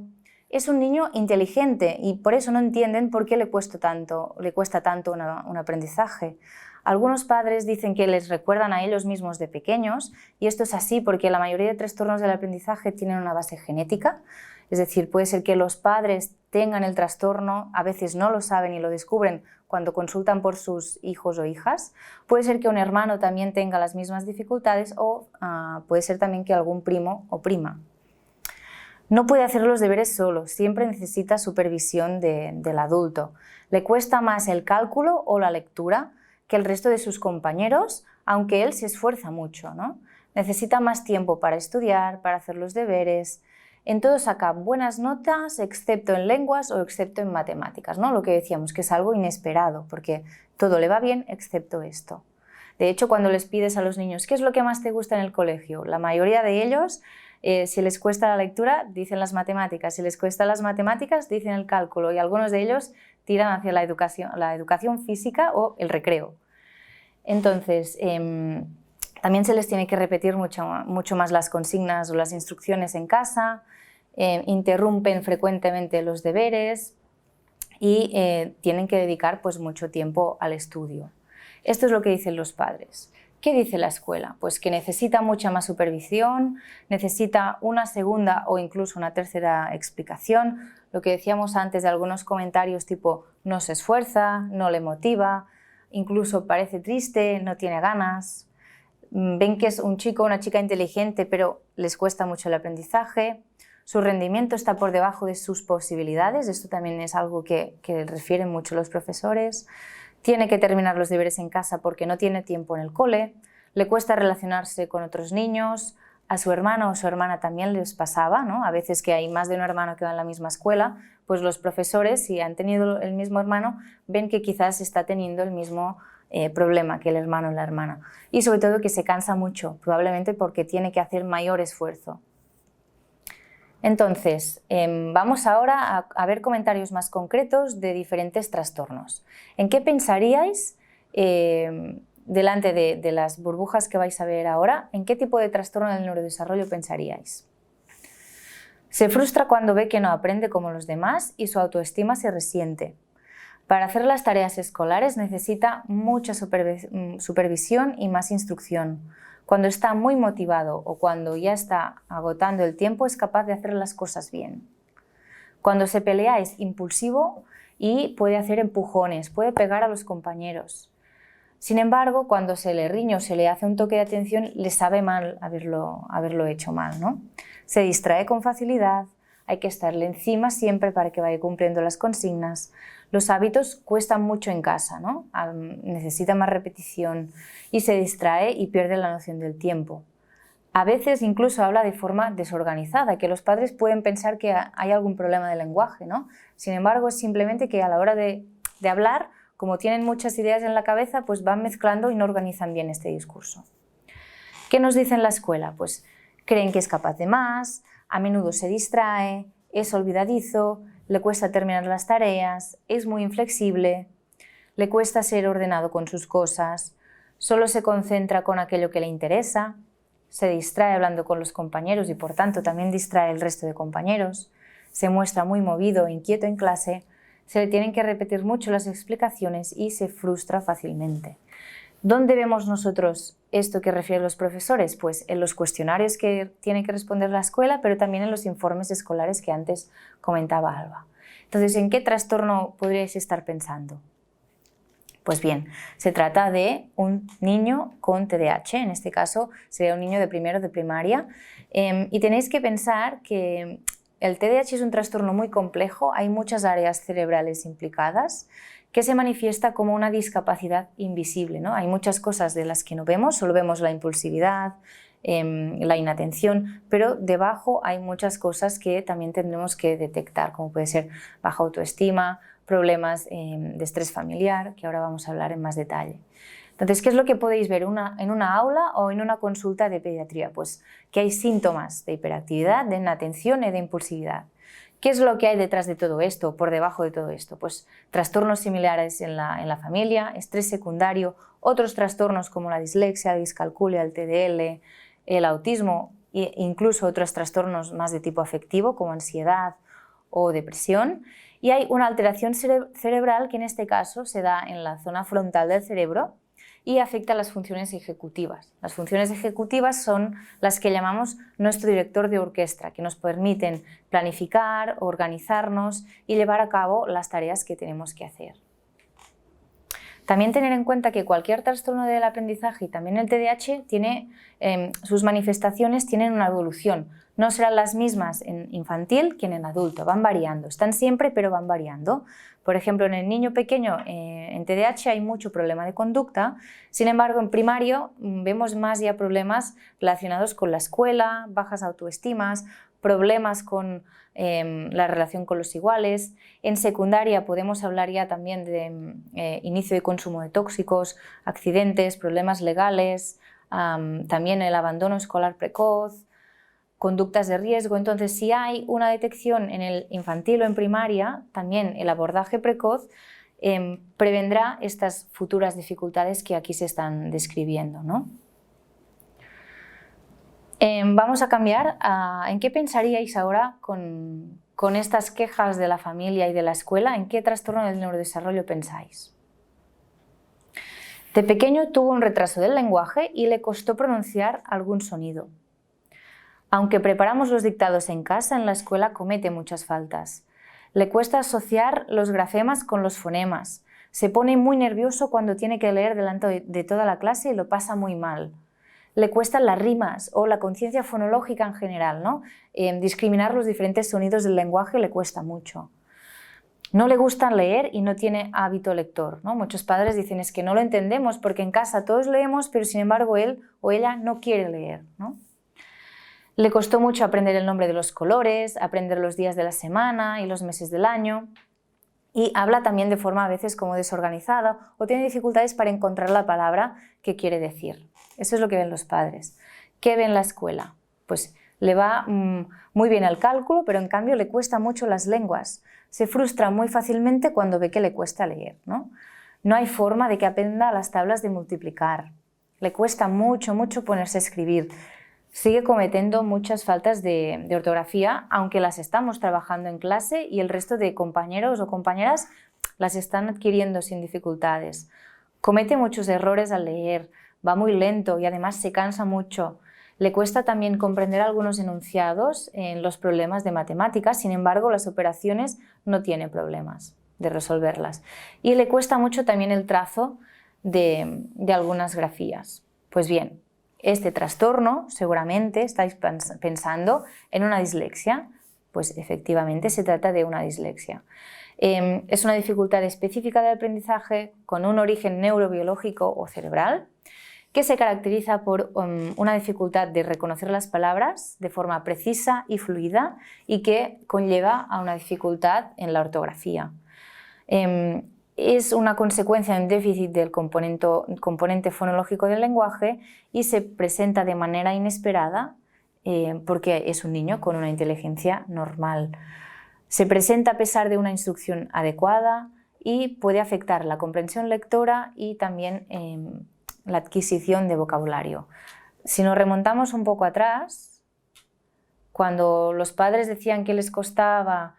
Es un niño inteligente y por eso no entienden por qué le cuesta tanto un aprendizaje. Algunos padres dicen que les recuerdan a ellos mismos de pequeños y esto es así porque la mayoría de trastornos del aprendizaje tienen una base genética, es decir, puede ser que los padres tengan el trastorno, a veces no lo saben y lo descubren cuando consultan por sus hijos o hijas, puede ser que un hermano también tenga las mismas dificultades o puede ser también que algún primo o prima. No puede hacer los deberes solo, siempre necesita supervisión del adulto. Le cuesta más el cálculo o la lectura que el resto de sus compañeros, aunque él se esfuerza mucho, ¿no? Necesita más tiempo para estudiar, para hacer los deberes. En todo saca buenas notas, excepto en lenguas o excepto en matemáticas, ¿no? Lo que decíamos, que es algo inesperado, porque todo le va bien excepto esto. De hecho, cuando les pides a los niños, ¿qué es lo que más te gusta en el colegio? La mayoría de ellos, si les cuesta la lectura, dicen las matemáticas. Si les cuesta las matemáticas, dicen el cálculo. Y algunos de ellos tiran hacia la educación física o el recreo. Entonces, también se les tiene que repetir mucho más las consignas o las instrucciones en casa, interrumpen frecuentemente los deberes y tienen que dedicar pues, mucho tiempo al estudio. Esto es lo que dicen los padres. ¿Qué dice la escuela? Pues que necesita mucha más supervisión, necesita una segunda o incluso una tercera explicación. Lo que decíamos antes de algunos comentarios tipo no se esfuerza, no le motiva, incluso parece triste, no tiene ganas. Ven que es un chico o una chica inteligente pero les cuesta mucho el aprendizaje. Su rendimiento está por debajo de sus posibilidades, esto también es algo que refieren mucho los profesores. Tiene que terminar los deberes en casa porque no tiene tiempo en el cole, le cuesta relacionarse con otros niños, a su hermano o su hermana también les pasaba, ¿no? A veces que hay más de un hermano que va en la misma escuela, pues los profesores, si han tenido el mismo hermano, ven que quizás está teniendo el mismo problema que el hermano o la hermana. Y sobre todo que se cansa mucho, probablemente porque tiene que hacer mayor esfuerzo. Entonces, vamos ahora a ver comentarios más concretos de diferentes trastornos. ¿En qué pensaríais, delante de las burbujas que vais a ver ahora, en qué tipo de trastorno del neurodesarrollo pensaríais? Se frustra cuando ve que no aprende como los demás y su autoestima se resiente. Para hacer las tareas escolares necesita mucha supervisión y más instrucción. Cuando está muy motivado o cuando ya está agotando el tiempo es capaz de hacer las cosas bien. Cuando se pelea es impulsivo y puede hacer empujones, puede pegar a los compañeros. Sin embargo, cuando se le riñe o se le hace un toque de atención, le sabe mal haberlo hecho mal, ¿no? Se distrae con facilidad, hay que estarle encima siempre para que vaya cumpliendo las consignas. Los hábitos cuestan mucho en casa, ¿no? Necesita más repetición y se distrae y pierde la noción del tiempo. A veces incluso habla de forma desorganizada, que los padres pueden pensar que hay algún problema de lenguaje, ¿no? Sin embargo, es simplemente que a la hora de hablar, como tienen muchas ideas en la cabeza, pues van mezclando y no organizan bien este discurso. ¿Qué nos dice en la escuela? Pues creen que es capaz de más, a menudo se distrae, es olvidadizo, le cuesta terminar las tareas, es muy inflexible, le cuesta ser ordenado con sus cosas, solo se concentra con aquello que le interesa, se distrae hablando con los compañeros y por tanto también distrae el resto de compañeros, se muestra muy movido e inquieto en clase, se le tienen que repetir mucho las explicaciones y se frustra fácilmente. ¿Dónde vemos nosotros esto que refieren los profesores? Pues en los cuestionarios que tiene que responder la escuela, pero también en los informes escolares que antes comentaba Alba. Entonces, ¿en qué trastorno podríais estar pensando? Pues bien, se trata de un niño con TDAH, en este caso sería un niño de primero de primaria, y tenéis que pensar que el TDAH es un trastorno muy complejo, hay muchas áreas cerebrales implicadas, que se manifiesta como una discapacidad invisible, ¿no? Hay muchas cosas de las que no vemos, solo vemos la impulsividad, la inatención, pero debajo hay muchas cosas que también tendremos que detectar, como puede ser baja autoestima, problemas de estrés familiar, que ahora vamos a hablar en más detalle. Entonces, ¿qué es lo que podéis ver en una aula o en una consulta de pediatría? Pues que hay síntomas de hiperactividad, de inatención y de impulsividad. ¿Qué es lo que hay detrás de todo esto, por debajo de todo esto? Pues trastornos similares en la familia, estrés secundario, otros trastornos como la dislexia, la discalculia, el TDL, el autismo e incluso otros trastornos más de tipo afectivo como ansiedad o depresión. Y hay una alteración cerebral que en este caso se da en la zona frontal del cerebro y afecta a las funciones ejecutivas. Las funciones ejecutivas son las que llamamos nuestro director de orquesta, que nos permiten planificar, organizarnos y llevar a cabo las tareas que tenemos que hacer. También tener en cuenta que cualquier trastorno del aprendizaje y también el TDAH tiene, sus manifestaciones tienen una evolución. No serán las mismas en infantil que en el adulto, van variando, están siempre pero van variando. Por ejemplo, en el niño pequeño en TDAH hay mucho problema de conducta, sin embargo en primario vemos más ya problemas relacionados con la escuela, bajas autoestimas, problemas con la relación con los iguales. En secundaria podemos hablar ya también de inicio de consumo de tóxicos, accidentes, problemas legales, también el abandono escolar precoz, conductas de riesgo. Entonces, si hay una detección en el infantil o en primaria, también el abordaje precoz prevendrá estas futuras dificultades que aquí se están describiendo, ¿no? Vamos a cambiar a ¿en qué pensaríais ahora con estas quejas de la familia y de la escuela? ¿En qué trastorno del neurodesarrollo pensáis? De pequeño tuvo un retraso del lenguaje y le costó pronunciar algún sonido. Aunque preparamos los dictados en casa, en la escuela comete muchas faltas. Le cuesta asociar los grafemas con los fonemas. Se pone muy nervioso cuando tiene que leer delante de toda la clase y lo pasa muy mal. Le cuestan las rimas o la conciencia fonológica en general, ¿no? Discriminar los diferentes sonidos del lenguaje le cuesta mucho. No le gusta leer y no tiene hábito lector, ¿no? Muchos padres dicen es que no lo entendemos porque en casa todos leemos, pero sin embargo él o ella no quiere leer, ¿no? Le costó mucho aprender el nombre de los colores, aprender los días de la semana y los meses del año. Y habla también de forma a veces como desorganizada o tiene dificultades para encontrar la palabra que quiere decir. Eso es lo que ven los padres. ¿Qué ve en la escuela? Pues le va muy bien el cálculo, pero en cambio le cuesta mucho las lenguas. Se frustra muy fácilmente cuando ve que le cuesta leer, ¿no? No hay forma de que aprenda las tablas de multiplicar. Le cuesta mucho, mucho ponerse a escribir. Sigue cometiendo muchas faltas de ortografía, aunque las estamos trabajando en clase y el resto de compañeros o compañeras las están adquiriendo sin dificultades. Comete muchos errores al leer, va muy lento y además se cansa mucho. Le cuesta también comprender algunos enunciados en los problemas de matemáticas, sin embargo las operaciones no tiene problemas de resolverlas. Y le cuesta mucho también el trazo de algunas grafías. Pues bien, este trastorno seguramente estáis pensando en una dislexia, pues efectivamente se trata de una dislexia. Es una dificultad específica de aprendizaje con un origen neurobiológico o cerebral que se caracteriza por una dificultad de reconocer las palabras de forma precisa y fluida y que conlleva a una dificultad en la ortografía. Es una consecuencia de un déficit del componente fonológico del lenguaje y se presenta de manera inesperada porque es un niño con una inteligencia normal. Se presenta a pesar de una instrucción adecuada y puede afectar la comprensión lectora y también la adquisición de vocabulario. Si nos remontamos un poco atrás, cuando los padres decían que les costaba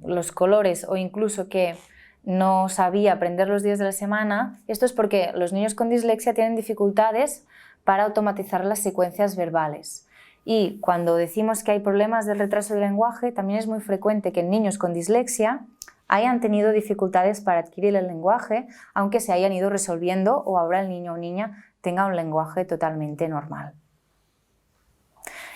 los colores o incluso que no sabía aprender los días de la semana, esto es porque los niños con dislexia tienen dificultades para automatizar las secuencias verbales. Y cuando decimos que hay problemas del retraso del lenguaje, también es muy frecuente que en niños con dislexia hayan tenido dificultades para adquirir el lenguaje, aunque se hayan ido resolviendo o ahora el niño o niña tenga un lenguaje totalmente normal.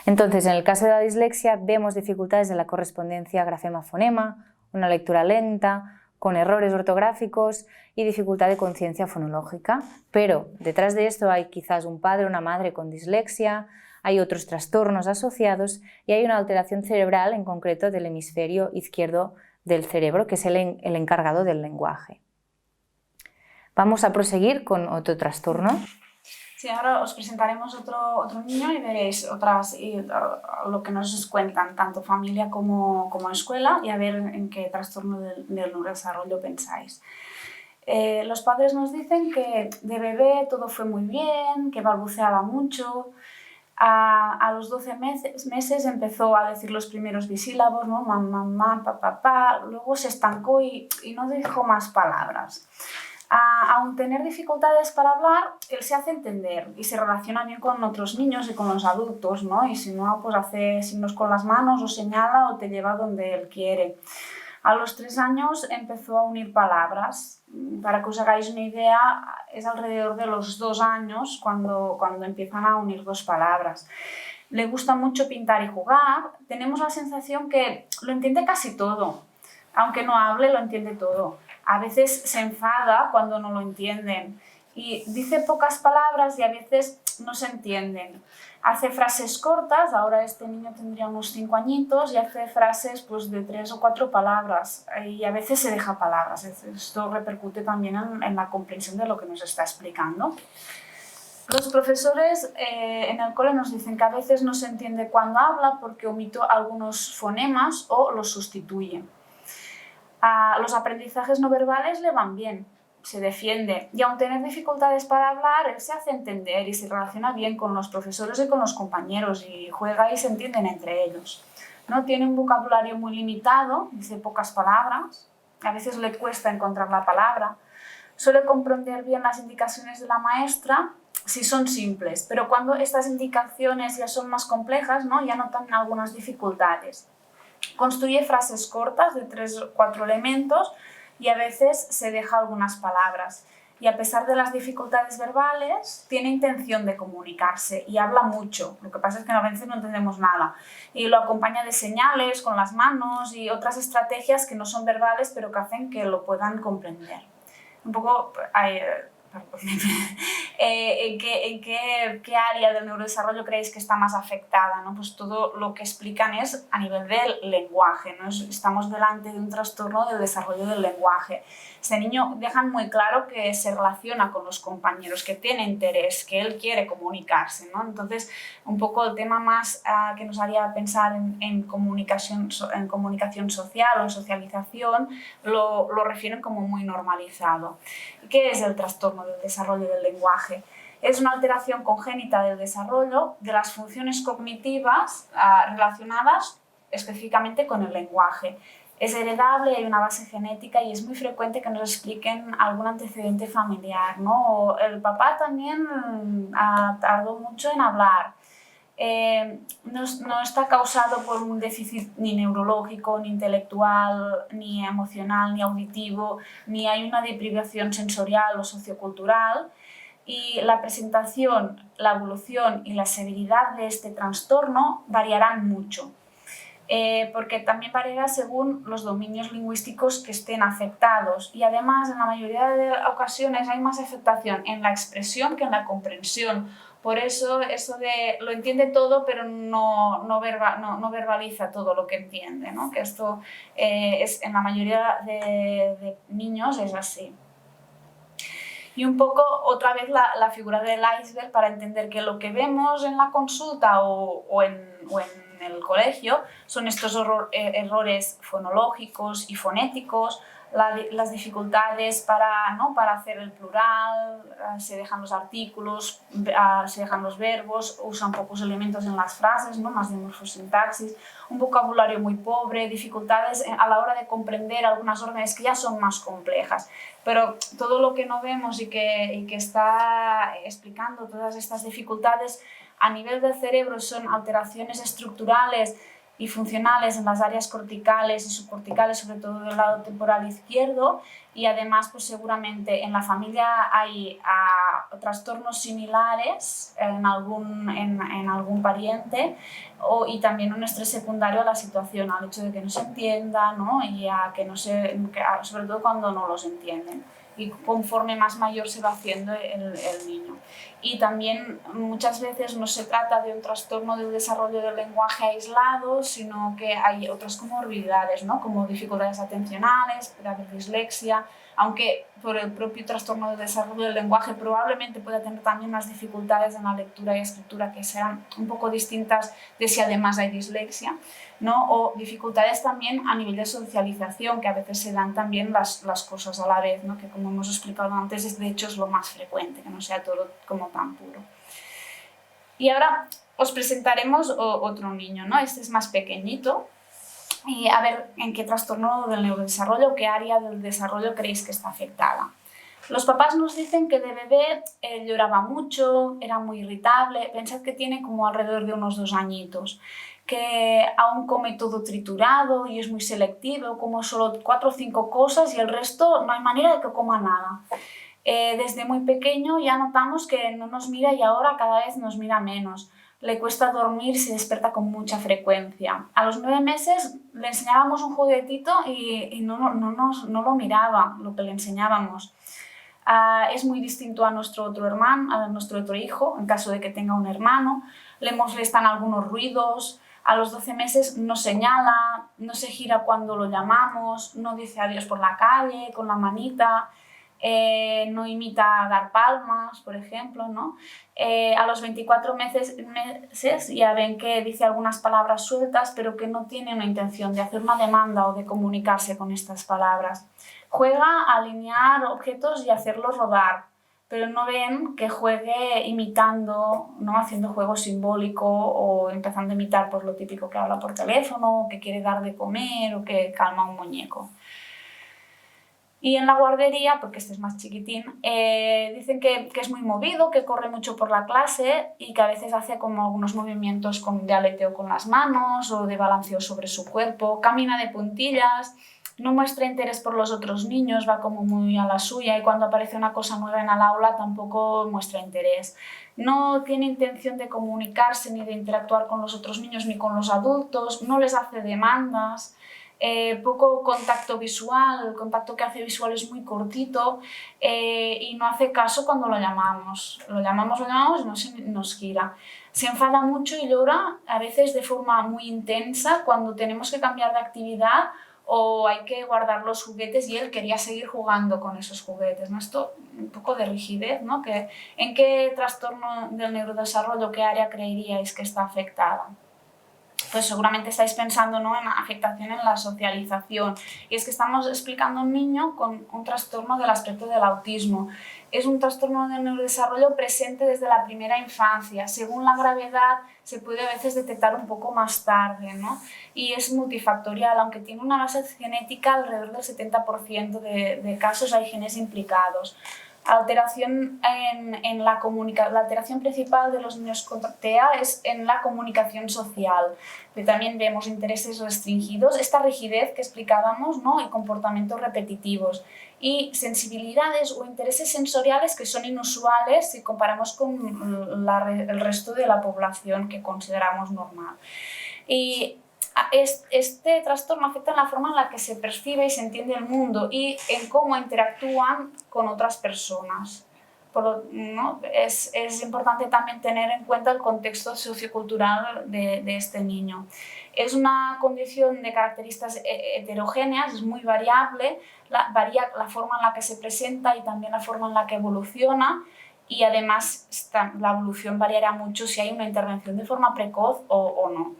Entonces, en el caso de la dislexia vemos dificultades de la correspondencia grafema-fonema, una lectura lenta, con errores ortográficos y dificultad de conciencia fonológica, pero detrás de esto hay quizás un padre o una madre con dislexia, hay otros trastornos asociados y hay una alteración cerebral, en concreto del hemisferio izquierdo del cerebro, que es el encargado del lenguaje. Vamos a proseguir con otro trastorno. Sí, ahora os presentaremos otro niño y veréis lo que nos cuentan, tanto familia como escuela, y a ver en qué trastorno del neurodesarrollo pensáis. Los padres nos dicen que de bebé todo fue muy bien, que balbuceaba mucho. A los 12 meses empezó a decir los primeros bisílabos, ¿no? Mamá, mamá, papá, papá. Luego se estancó y no dijo más palabras. Aun tener dificultades para hablar, él se hace entender y se relaciona bien con otros niños y con los adultos, ¿no? Y si no, pues hace signos con las manos o señala o te lleva donde él quiere. A los 3 años empezó a unir palabras. Para que os hagáis una idea, es alrededor de los 2 años cuando empiezan a unir 2 palabras. Le gusta mucho pintar y jugar. Tenemos la sensación que lo entiende casi todo. Aunque no hable, lo entiende todo. A veces se enfada cuando no lo entienden y dice pocas palabras y a veces no se entienden. Hace frases cortas, ahora este niño tendría unos 5 añitos y hace frases pues, de 3 o 4 palabras y a veces se deja palabras. Esto repercute también en la comprensión de lo que nos está explicando. Los profesores en el cole nos dicen que a veces no se entiende cuando habla porque omitió algunos fonemas o los sustituye. Los aprendizajes no verbales le van bien, se defiende y aun tener dificultades para hablar, él se hace entender y se relaciona bien con los profesores y con los compañeros y juega y se entienden entre ellos. ¿No? Tiene un vocabulario muy limitado, dice pocas palabras, a veces le cuesta encontrar la palabra, suele comprender bien las indicaciones de la maestra si son simples, pero cuando estas indicaciones ya son más complejas, ¿no? Ya notan algunas dificultades. Construye frases cortas de 3 o 4 elementos y a veces se deja algunas palabras. Y a pesar de las dificultades verbales, tiene intención de comunicarse y habla mucho. Lo que pasa es que a veces no entendemos nada. Y lo acompaña de señales con las manos y otras estrategias que no son verbales, pero que hacen que lo puedan comprender. Un poco... ¿En qué área del neurodesarrollo creéis que está más afectada? ¿No? Pues todo lo que explican es a nivel del lenguaje, ¿no? Estamos delante de un trastorno del desarrollo del lenguaje. Este niño dejan muy claro que se relaciona con los compañeros, que tiene interés, que él quiere comunicarse, ¿no? Entonces, un poco el tema más que nos haría pensar en comunicación social o en socialización lo refieren como muy normalizado. ¿Qué es el trastorno del desarrollo del lenguaje? Es una alteración congénita del desarrollo de las funciones cognitivas relacionadas específicamente con el lenguaje. Es heredable, hay una base genética y es muy frecuente que nos expliquen algún antecedente familiar, ¿no? O el papá también tardó mucho en hablar. No está causado por un déficit ni neurológico, ni intelectual, ni emocional, ni auditivo, ni hay una deprivación sensorial o sociocultural. Y la presentación, la evolución y la severidad de este trastorno variarán mucho. Porque también variará según los dominios lingüísticos que estén afectados y además en la mayoría de ocasiones hay más afectación en la expresión que en la comprensión. Por eso de lo entiende todo pero no verbaliza todo lo que entiende, ¿no? Que esto en la mayoría de niños es así. Y un poco otra vez la figura del iceberg para entender que lo que vemos en la consulta o en el colegio son estos errores fonológicos y fonéticos, las dificultades para hacer el plural, se dejan los artículos, se dejan los verbos, usan pocos elementos en las frases, ¿no? Más de morfosintaxis, un vocabulario muy pobre, dificultades a la hora de comprender algunas órdenes que ya son más complejas. Pero todo lo que no vemos y que está explicando todas estas dificultades a nivel del cerebro son alteraciones estructurales y funcionales en las áreas corticales y subcorticales, sobre todo del lado temporal izquierdo, y además pues seguramente en la familia hay trastornos similares en algún pariente y también un estrés secundario a la situación, al hecho de que no se entienda, ¿no? Y sobre todo cuando no los entienden y conforme más mayor se va haciendo el niño. Y también muchas veces no se trata de un trastorno del desarrollo del lenguaje aislado, sino que hay otras comorbilidades, ¿no? Como dificultades atencionales, puede haber dislexia, aunque por el propio trastorno del desarrollo del lenguaje probablemente pueda tener también unas dificultades en la lectura y escritura que serán un poco distintas de si además hay dislexia, ¿no? O dificultades también a nivel de socialización, que a veces se dan también las cosas a la vez, ¿no? Que como hemos explicado antes, de hecho es lo más frecuente, que no sea todo como tan puro. Y ahora os presentaremos otro niño, ¿no? Este es más pequeñito. Y a ver en qué trastorno del neurodesarrollo, qué área del desarrollo creéis que está afectada. Los papás nos dicen que de bebé lloraba mucho, era muy irritable, pensad que tiene como alrededor de unos 2 añitos, que aún come todo triturado y es muy selectivo, como solo 4 o 5 cosas y el resto no hay manera de que coma nada. Desde muy pequeño ya notamos que no nos mira y ahora cada vez nos mira menos. Le cuesta dormir, se despierta con mucha frecuencia. A los 9 meses le enseñábamos un juguetito y no lo miraba, lo que le enseñábamos. Es muy distinto a nuestro otro hermano, a nuestro otro hijo, en caso de que tenga un hermano. Le molestan algunos ruidos. A los 12 meses no señala, no se gira cuando lo llamamos, no dice adiós por la calle con la manita. No imita dar palmas, por ejemplo, ¿no? A los 24 meses ya ven que dice algunas palabras sueltas, pero que no tiene una intención de hacer una demanda o de comunicarse con estas palabras. Juega a alinear objetos y hacerlos rodar, pero no ven que juegue imitando, ¿no? Haciendo juego simbólico o empezando a imitar pues, lo típico que habla por teléfono, que quiere dar de comer o que calma un muñeco. Y en la guardería, porque este es más chiquitín, dicen que es muy movido, que corre mucho por la clase y que a veces hace como algunos movimientos de aleteo con las manos o de balanceo sobre su cuerpo, camina de puntillas, no muestra interés por los otros niños, va como muy a la suya y cuando aparece una cosa nueva en el aula tampoco muestra interés. No tiene intención de comunicarse ni de interactuar con los otros niños ni con los adultos, no les hace demandas. Poco contacto visual, el contacto que hace visual es muy cortito y no hace caso cuando lo llamamos. Lo llamamos y no se nos gira. Se enfada mucho y llora, a veces de forma muy intensa, cuando tenemos que cambiar de actividad o hay que guardar los juguetes y él quería seguir jugando con esos juguetes, ¿no? Esto un poco de rigidez, ¿no? ¿En qué trastorno del neurodesarrollo, qué área creeríais que está afectada? Pues seguramente estáis pensando, ¿no? En afectación en la socialización. Y es que estamos explicando a un niño con un trastorno del aspecto del autismo. Es un trastorno del neurodesarrollo presente desde la primera infancia. Según la gravedad, se puede a veces detectar un poco más tarde, ¿no? Y es multifactorial, aunque tiene una base genética, alrededor del 70% de casos hay genes implicados. La alteración la alteración principal de los niños con TEA es en la comunicación social. Pero también vemos intereses restringidos, esta rigidez que explicábamos, ¿no? Y comportamientos repetitivos. Y sensibilidades o intereses sensoriales que son inusuales si comparamos con el resto de la población que consideramos normal. Y este trastorno afecta en la forma en la que se percibe y se entiende el mundo y en cómo interactúan con otras personas. ¿No? Es importante también tener en cuenta el contexto sociocultural de este niño. Es una condición de características heterogéneas, es muy variable, varía la forma en la que se presenta y también la forma en la que evoluciona y además la evolución variará mucho si hay una intervención de forma precoz o no.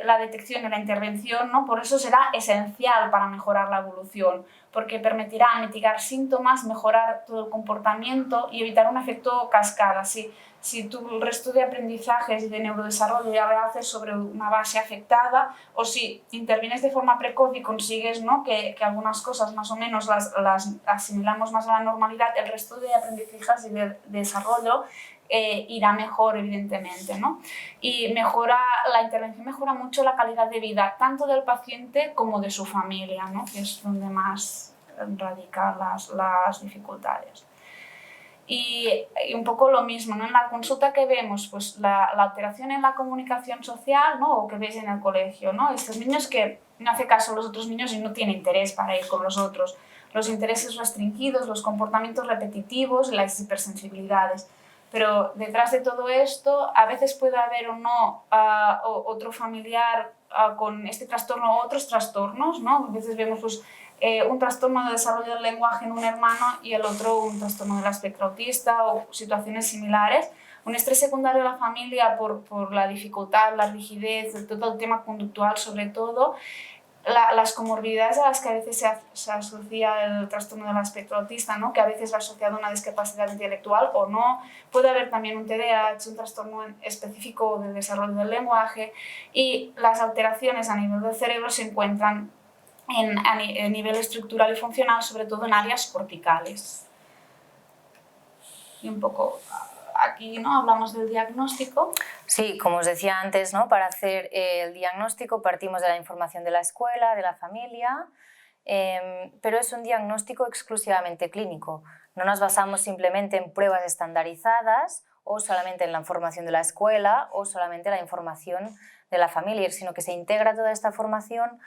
La detección y la intervención, ¿no? Por eso será esencial para mejorar la evolución, porque permitirá mitigar síntomas, mejorar todo el comportamiento y evitar un efecto cascada. Si tu resto de aprendizajes y de neurodesarrollo ya lo haces sobre una base afectada, o si intervienes de forma precoz y consigues, ¿no?, que algunas cosas más o menos las asimilamos más a la normalidad, el resto de aprendizajes y de desarrollo irá mejor, evidentemente, ¿no? Y la intervención mejora mucho la calidad de vida, tanto del paciente como de su familia, ¿no?, que es donde más radican las dificultades. Y un poco lo mismo, ¿no? En la consulta que vemos, pues la alteración en la comunicación social, ¿no?, o que ves en el colegio, ¿no? Estos niños que no hace caso a los otros niños y no tiene interés para ir con los otros, los intereses restringidos, los comportamientos repetitivos, las hipersensibilidades. Pero detrás de todo esto, a veces puede haber o no otro familiar con este trastorno o otros trastornos, ¿no? A veces vemos pues, un trastorno de desarrollo del lenguaje en un hermano y el otro un trastorno del espectro autista o situaciones similares. Un estrés secundario a la familia por la dificultad, la rigidez, todo el tema conductual sobre todo. Las comorbilidades a las que a veces se asocia el trastorno del espectro autista, ¿no?, que a veces va asociado a una discapacidad intelectual o no. Puede haber también un TDAH, un trastorno específico del desarrollo del lenguaje, y las alteraciones a nivel del cerebro se encuentran a nivel estructural y funcional, sobre todo en áreas corticales. Y un poco aquí, ¿no?, hablamos del diagnóstico. Sí, como os decía antes, ¿no?, para hacer el diagnóstico partimos de la información de la escuela, de la familia, pero es un diagnóstico exclusivamente clínico. No nos basamos simplemente en pruebas estandarizadas o solamente en la información de la escuela o solamente en la información de la familia, sino que se integra toda esta información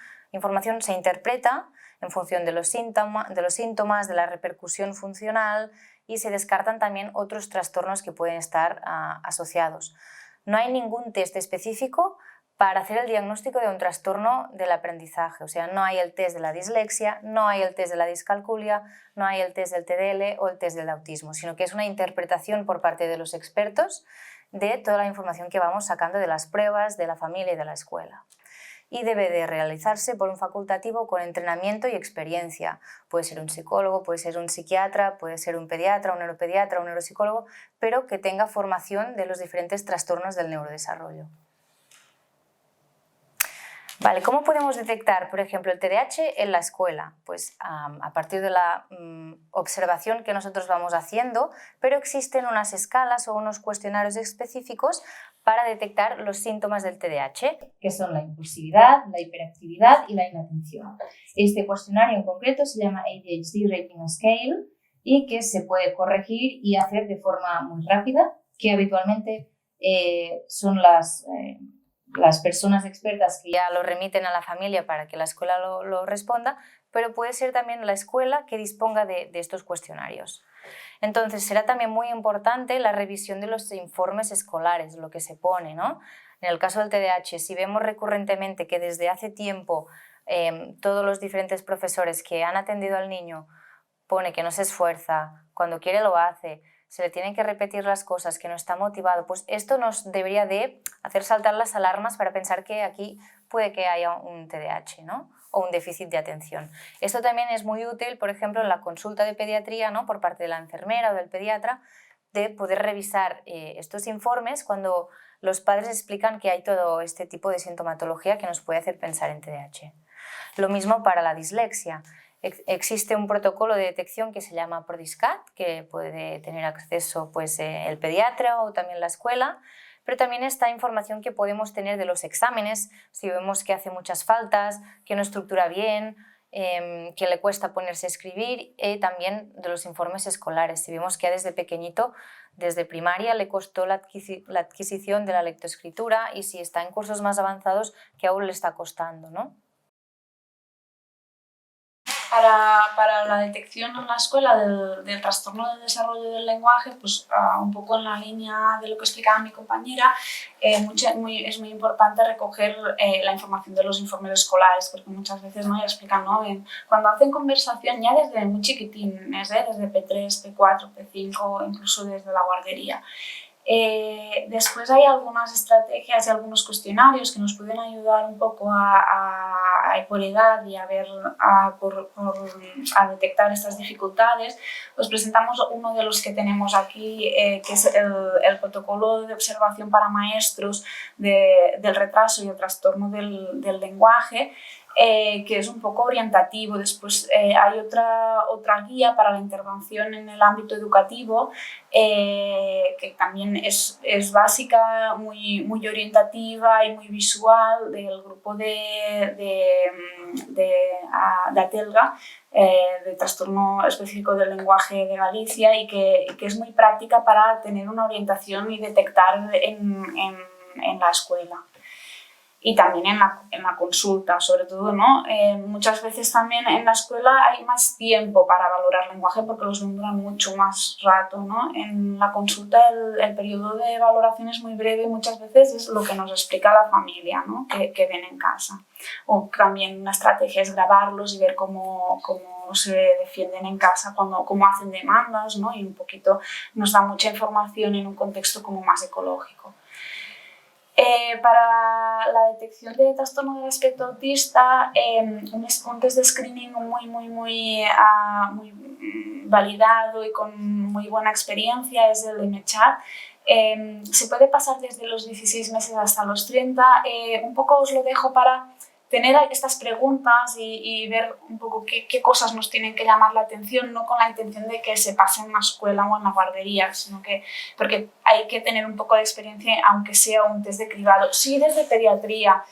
se interpreta en función de los síntomas, de la repercusión funcional, y se descartan también otros trastornos que pueden estar asociados. No hay ningún test específico para hacer el diagnóstico de un trastorno del aprendizaje, o sea, no hay el test de la dislexia, no hay el test de la discalculia, no hay el test del TDL o el test del autismo, sino que es una interpretación por parte de los expertos de toda la información que vamos sacando de las pruebas, de la familia y de la escuela. Y debe de realizarse por un facultativo con entrenamiento y experiencia. Puede ser un psicólogo, puede ser un psiquiatra, puede ser un pediatra, un neuropediatra, un neuropsicólogo, pero que tenga formación de los diferentes trastornos del neurodesarrollo. Vale, ¿cómo podemos detectar, por ejemplo, el TDAH en la escuela? Pues a partir de la observación que nosotros vamos haciendo, pero existen unas escalas o unos cuestionarios específicos para detectar los síntomas del TDAH, que son la impulsividad, la hiperactividad y la inatención. Este cuestionario en concreto se llama ADHD Rating Scale y que se puede corregir y hacer de forma muy rápida, que habitualmente son las personas expertas que ya lo remiten a la familia para que la escuela lo responda, pero puede ser también la escuela que disponga de estos cuestionarios. Entonces será también muy importante la revisión de los informes escolares, lo que se pone, ¿no? En el caso del TDAH, si vemos recurrentemente que desde hace tiempo todos los diferentes profesores que han atendido al niño pone que no se esfuerza, cuando quiere lo hace, se le tienen que repetir las cosas, que no está motivado, pues esto nos debería de hacer saltar las alarmas para pensar que aquí puede que haya un TDAH, ¿no?, o un déficit de atención. Esto también es muy útil, por ejemplo, en la consulta de pediatría, ¿no?, por parte de la enfermera o del pediatra, de poder revisar estos informes cuando los padres explican que hay todo este tipo de sintomatología que nos puede hacer pensar en TDAH. Lo mismo para la dislexia. Existe un protocolo de detección que se llama PRODISCAT, que puede tener acceso pues, el pediatra o también la escuela, pero también está información que podemos tener de los exámenes, si vemos que hace muchas faltas, que no estructura bien, que le cuesta ponerse a escribir, y también de los informes escolares, si vemos que desde pequeñito, desde primaria, le costó la adquisición de la lectoescritura y si está en cursos más avanzados que aún le está costando, ¿no? Para la detección en la escuela del trastorno del desarrollo del lenguaje, pues un poco en la línea de lo que explicaba mi compañera, es muy importante recoger la información de los informes escolares, porque muchas veces ya explican, ¿no? Cuando hacen conversación ya desde muy chiquitines, desde P3, P4, P5, incluso desde la guardería. Después hay algunas estrategias y algunos cuestionarios que nos pueden ayudar un poco por edad y a detectar estas dificultades. Os presentamos uno de los que tenemos aquí, que es el protocolo de observación para maestros del retraso y el trastorno del lenguaje, que es un poco orientativo. Después hay otra guía para la intervención en el ámbito educativo, que también es básica, muy orientativa y muy visual, del grupo de Atelga, de trastorno específico del lenguaje de Galicia, y que es muy práctica para tener una orientación y detectar en la escuela. Y también en la consulta, sobre todo, ¿no? Muchas veces también en la escuela hay más tiempo para valorar lenguaje porque los duran mucho más rato, ¿no? En la consulta el periodo de valoración es muy breve y muchas veces es lo que nos explica la familia, ¿no? que ven en casa. O también una estrategia es grabarlos y ver cómo se defienden en casa, cómo hacen demandas, ¿no? Y un poquito nos da mucha información en un contexto como más ecológico. Para la detección de trastorno del espectro autista, un test de screening muy validado y con muy buena experiencia es el MCHAT. Se puede pasar desde los 16 meses hasta los 30. Un poco os lo dejo para tener estas preguntas y ver un poco qué cosas nos tienen que llamar la atención, no con la intención de que se pase en la escuela o en la guardería, sino porque hay que tener un poco de experiencia, aunque sea un test de cribado. Sí, desde pediatría,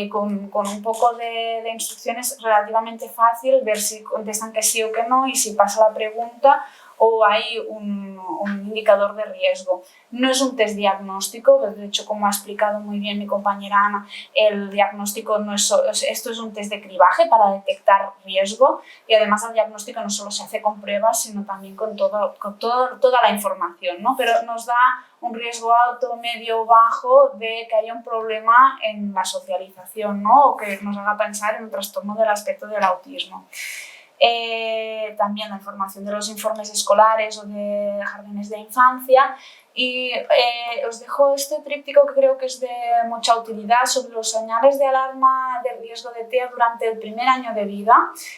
con un poco de instrucciones relativamente fácil, ver si contestan que sí o que no y si pasa la pregunta o hay un indicador de riesgo. No es un test diagnóstico, de hecho, como ha explicado muy bien mi compañera Ana, el diagnóstico no es esto es un test de cribaje para detectar riesgo, y además el diagnóstico no solo se hace con pruebas, sino también con toda la información, ¿no? Pero nos da un riesgo alto, medio o bajo de que haya un problema en la socialización, ¿no? O que nos haga pensar en un trastorno del aspecto del autismo. También la información de los informes escolares o de jardines de infancia, y os dejo este tríptico que creo que es de mucha utilidad sobre los señales de alarma de riesgo de TEA durante el primer año de vida,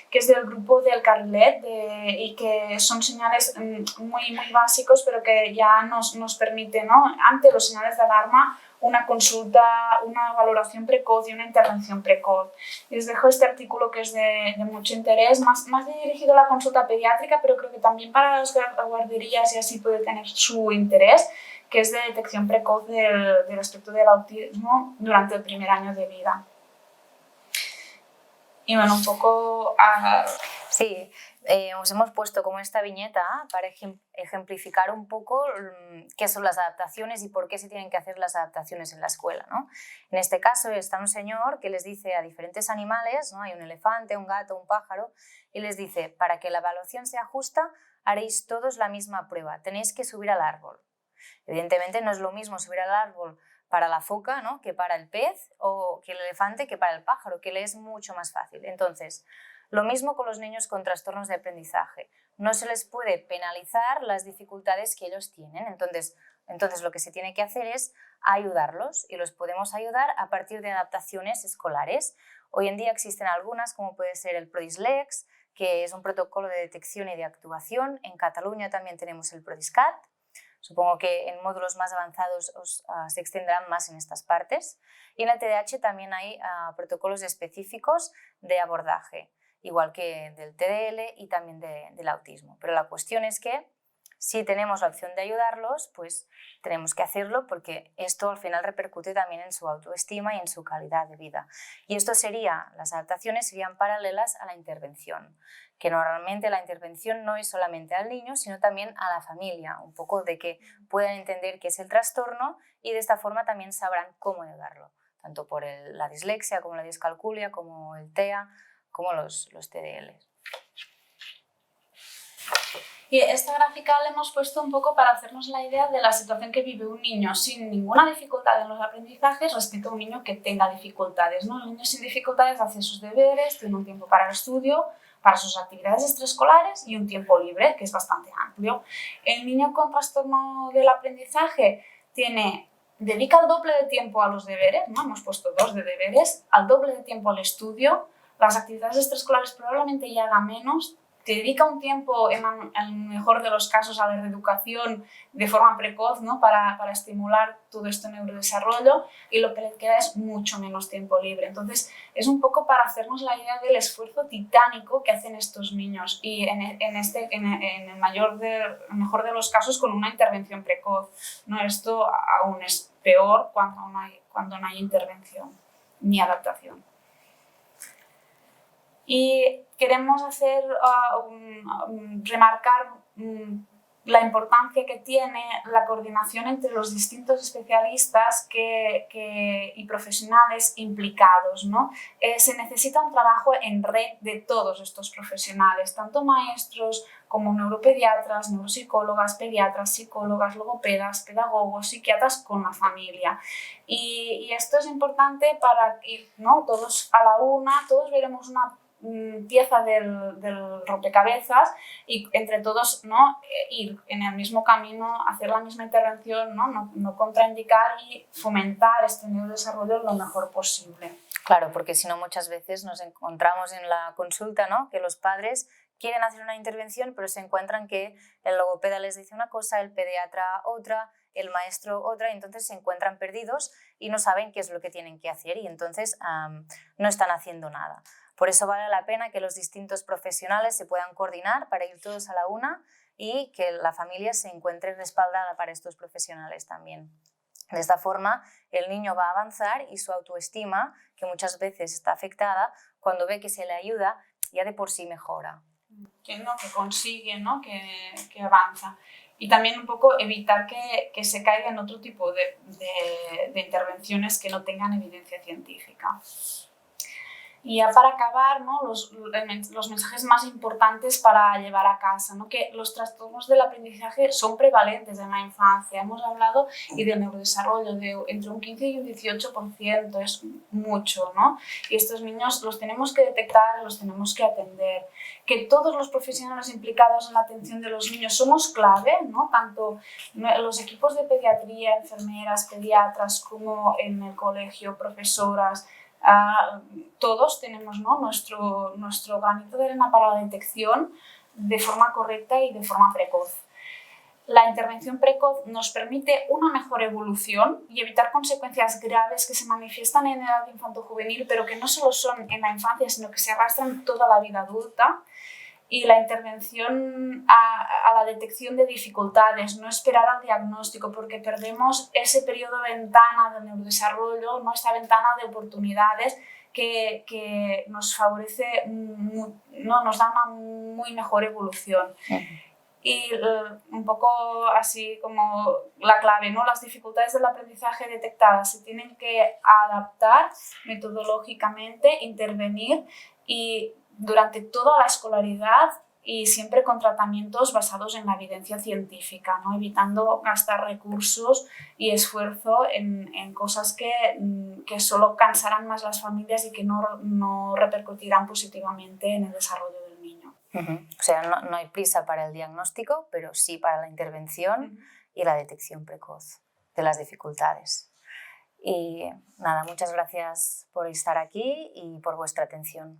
que es del grupo del Carrilet, y que son señales muy básicos, pero que ya nos permite, ¿no? Ante los señales de alarma, una consulta, una valoración precoz y una intervención precoz. Y os dejo este artículo que es de mucho interés, más dirigido a la consulta pediátrica, pero creo que también para las guarderías y así puede tener su interés, que es de detección precoz del aspecto del autismo durante el primer año de vida. Y bueno, un poco... Sí, os hemos puesto como esta viñeta para ejemplificar un poco qué son las adaptaciones y por qué se tienen que hacer las adaptaciones en la escuela, ¿no? En este caso está un señor que les dice a diferentes animales, ¿no? Hay un elefante, un gato, un pájaro, y les dice, para que la evaluación sea justa, haréis todos la misma prueba, tenéis que subir al árbol. Evidentemente no es lo mismo subir al árbol para la foca, ¿no? Que para el pez, o que el elefante que para el pájaro, que le es mucho más fácil. Entonces, lo mismo con los niños con trastornos de aprendizaje. No se les puede penalizar las dificultades que ellos tienen. Entonces lo que se tiene que hacer es ayudarlos, y los podemos ayudar a partir de adaptaciones escolares. Hoy en día existen algunas, como puede ser el Prodislex, que es un protocolo de detección y de actuación. En Cataluña también tenemos el Prodiscat. Supongo que en módulos más avanzados se extenderán más en estas partes. Y en el TDAH también hay protocolos específicos de abordaje, igual que del TDL y también del autismo. Pero la cuestión es que si tenemos la opción de ayudarlos, pues tenemos que hacerlo, porque esto al final repercute también en su autoestima y en su calidad de vida. Y las adaptaciones serían paralelas a la intervención, que normalmente la intervención no es solamente al niño, sino también a la familia, un poco de que puedan entender qué es el trastorno, y de esta forma también sabrán cómo ayudarlo, tanto por la dislexia como la discalculia, como el TEA, como los TDL. Y esta gráfica la hemos puesto un poco para hacernos la idea de la situación que vive un niño sin ninguna dificultad en los aprendizajes respecto a un niño que tenga dificultades, ¿no? El niño sin dificultades hace sus deberes, tiene un tiempo para el estudio, para sus actividades extraescolares y un tiempo libre, que es bastante amplio. El niño con trastorno del aprendizaje dedica el doble de tiempo a los deberes, ¿no? Hemos puesto 2 de deberes, al doble de tiempo al estudio, las actividades extraescolares probablemente ya haga menos, te dedica un tiempo, en el mejor de los casos, a la reeducación de forma precoz, ¿no? para estimular todo este neurodesarrollo, y lo que le queda es mucho menos tiempo libre. Entonces, es un poco para hacernos la idea del esfuerzo titánico que hacen estos niños, y en el mejor de los casos con una intervención precoz, ¿no? Esto aún es peor cuando no hay intervención ni adaptación. Y queremos remarcar la importancia que tiene la coordinación entre los distintos especialistas y profesionales implicados, ¿no? Se necesita un trabajo en red de todos estos profesionales, tanto maestros como neuropediatras, neuropsicólogas, pediatras, psicólogas, logopedas, pedagogos, psiquiatras con la familia. Y esto es importante para ir, ¿no? Todos a la una, todos veremos una pieza del rompecabezas y entre todos, ¿no? Ir en el mismo camino, hacer la misma intervención, no contraindicar y fomentar este neurodesarrollo lo mejor posible. Claro, porque si no muchas veces nos encontramos en la consulta, ¿no? Que los padres quieren hacer una intervención pero se encuentran que el logopeda les dice una cosa, el pediatra otra, el maestro otra, y entonces se encuentran perdidos y no saben qué es lo que tienen que hacer y entonces no están haciendo nada. Por eso vale la pena que los distintos profesionales se puedan coordinar para ir todos a la una y que la familia se encuentre respaldada para estos profesionales también. De esta forma, el niño va a avanzar y su autoestima, que muchas veces está afectada, cuando ve que se le ayuda, ya de por sí mejora. Que consigue, ¿no? que avanza. Y también un poco evitar que se caiga en otro tipo de intervenciones que no tengan evidencia científica. Y ya para acabar, ¿no? los mensajes más importantes para llevar a casa, ¿no? Que los trastornos del aprendizaje son prevalentes en la infancia. Hemos hablado y del neurodesarrollo de entre un 15 y un 18%, es mucho, ¿no? Y estos niños los tenemos que detectar, los tenemos que atender. Que todos los profesionales implicados en la atención de los niños somos clave, ¿no? Tanto los equipos de pediatría, enfermeras, pediatras, como en el colegio, profesoras. Todos tenemos, ¿no? nuestro granito de arena para la detección de forma correcta y de forma precoz. La intervención precoz nos permite una mejor evolución y evitar consecuencias graves que se manifiestan en edad infanto-juvenil, pero que no solo son en la infancia, sino que se arrastran toda la vida adulta. Y la intervención a la detección de dificultades, no esperar al diagnóstico, porque perdemos ese periodo ventana del neurodesarrollo, ¿no? Esta ventana de oportunidades que nos favorece, ¿no? Nos da una muy mejor evolución. Y un poco así como la clave, ¿no? Las dificultades del aprendizaje detectadas se tienen que adaptar metodológicamente, intervenir y durante toda la escolaridad y siempre con tratamientos basados en la evidencia científica, ¿no? Evitando gastar recursos y esfuerzo en cosas que solo cansarán más las familias y que no repercutirán positivamente en el desarrollo del niño. O sea, no hay prisa para el diagnóstico, pero sí para la intervención y la detección precoz de las dificultades. Y nada, muchas gracias por estar aquí y por vuestra atención.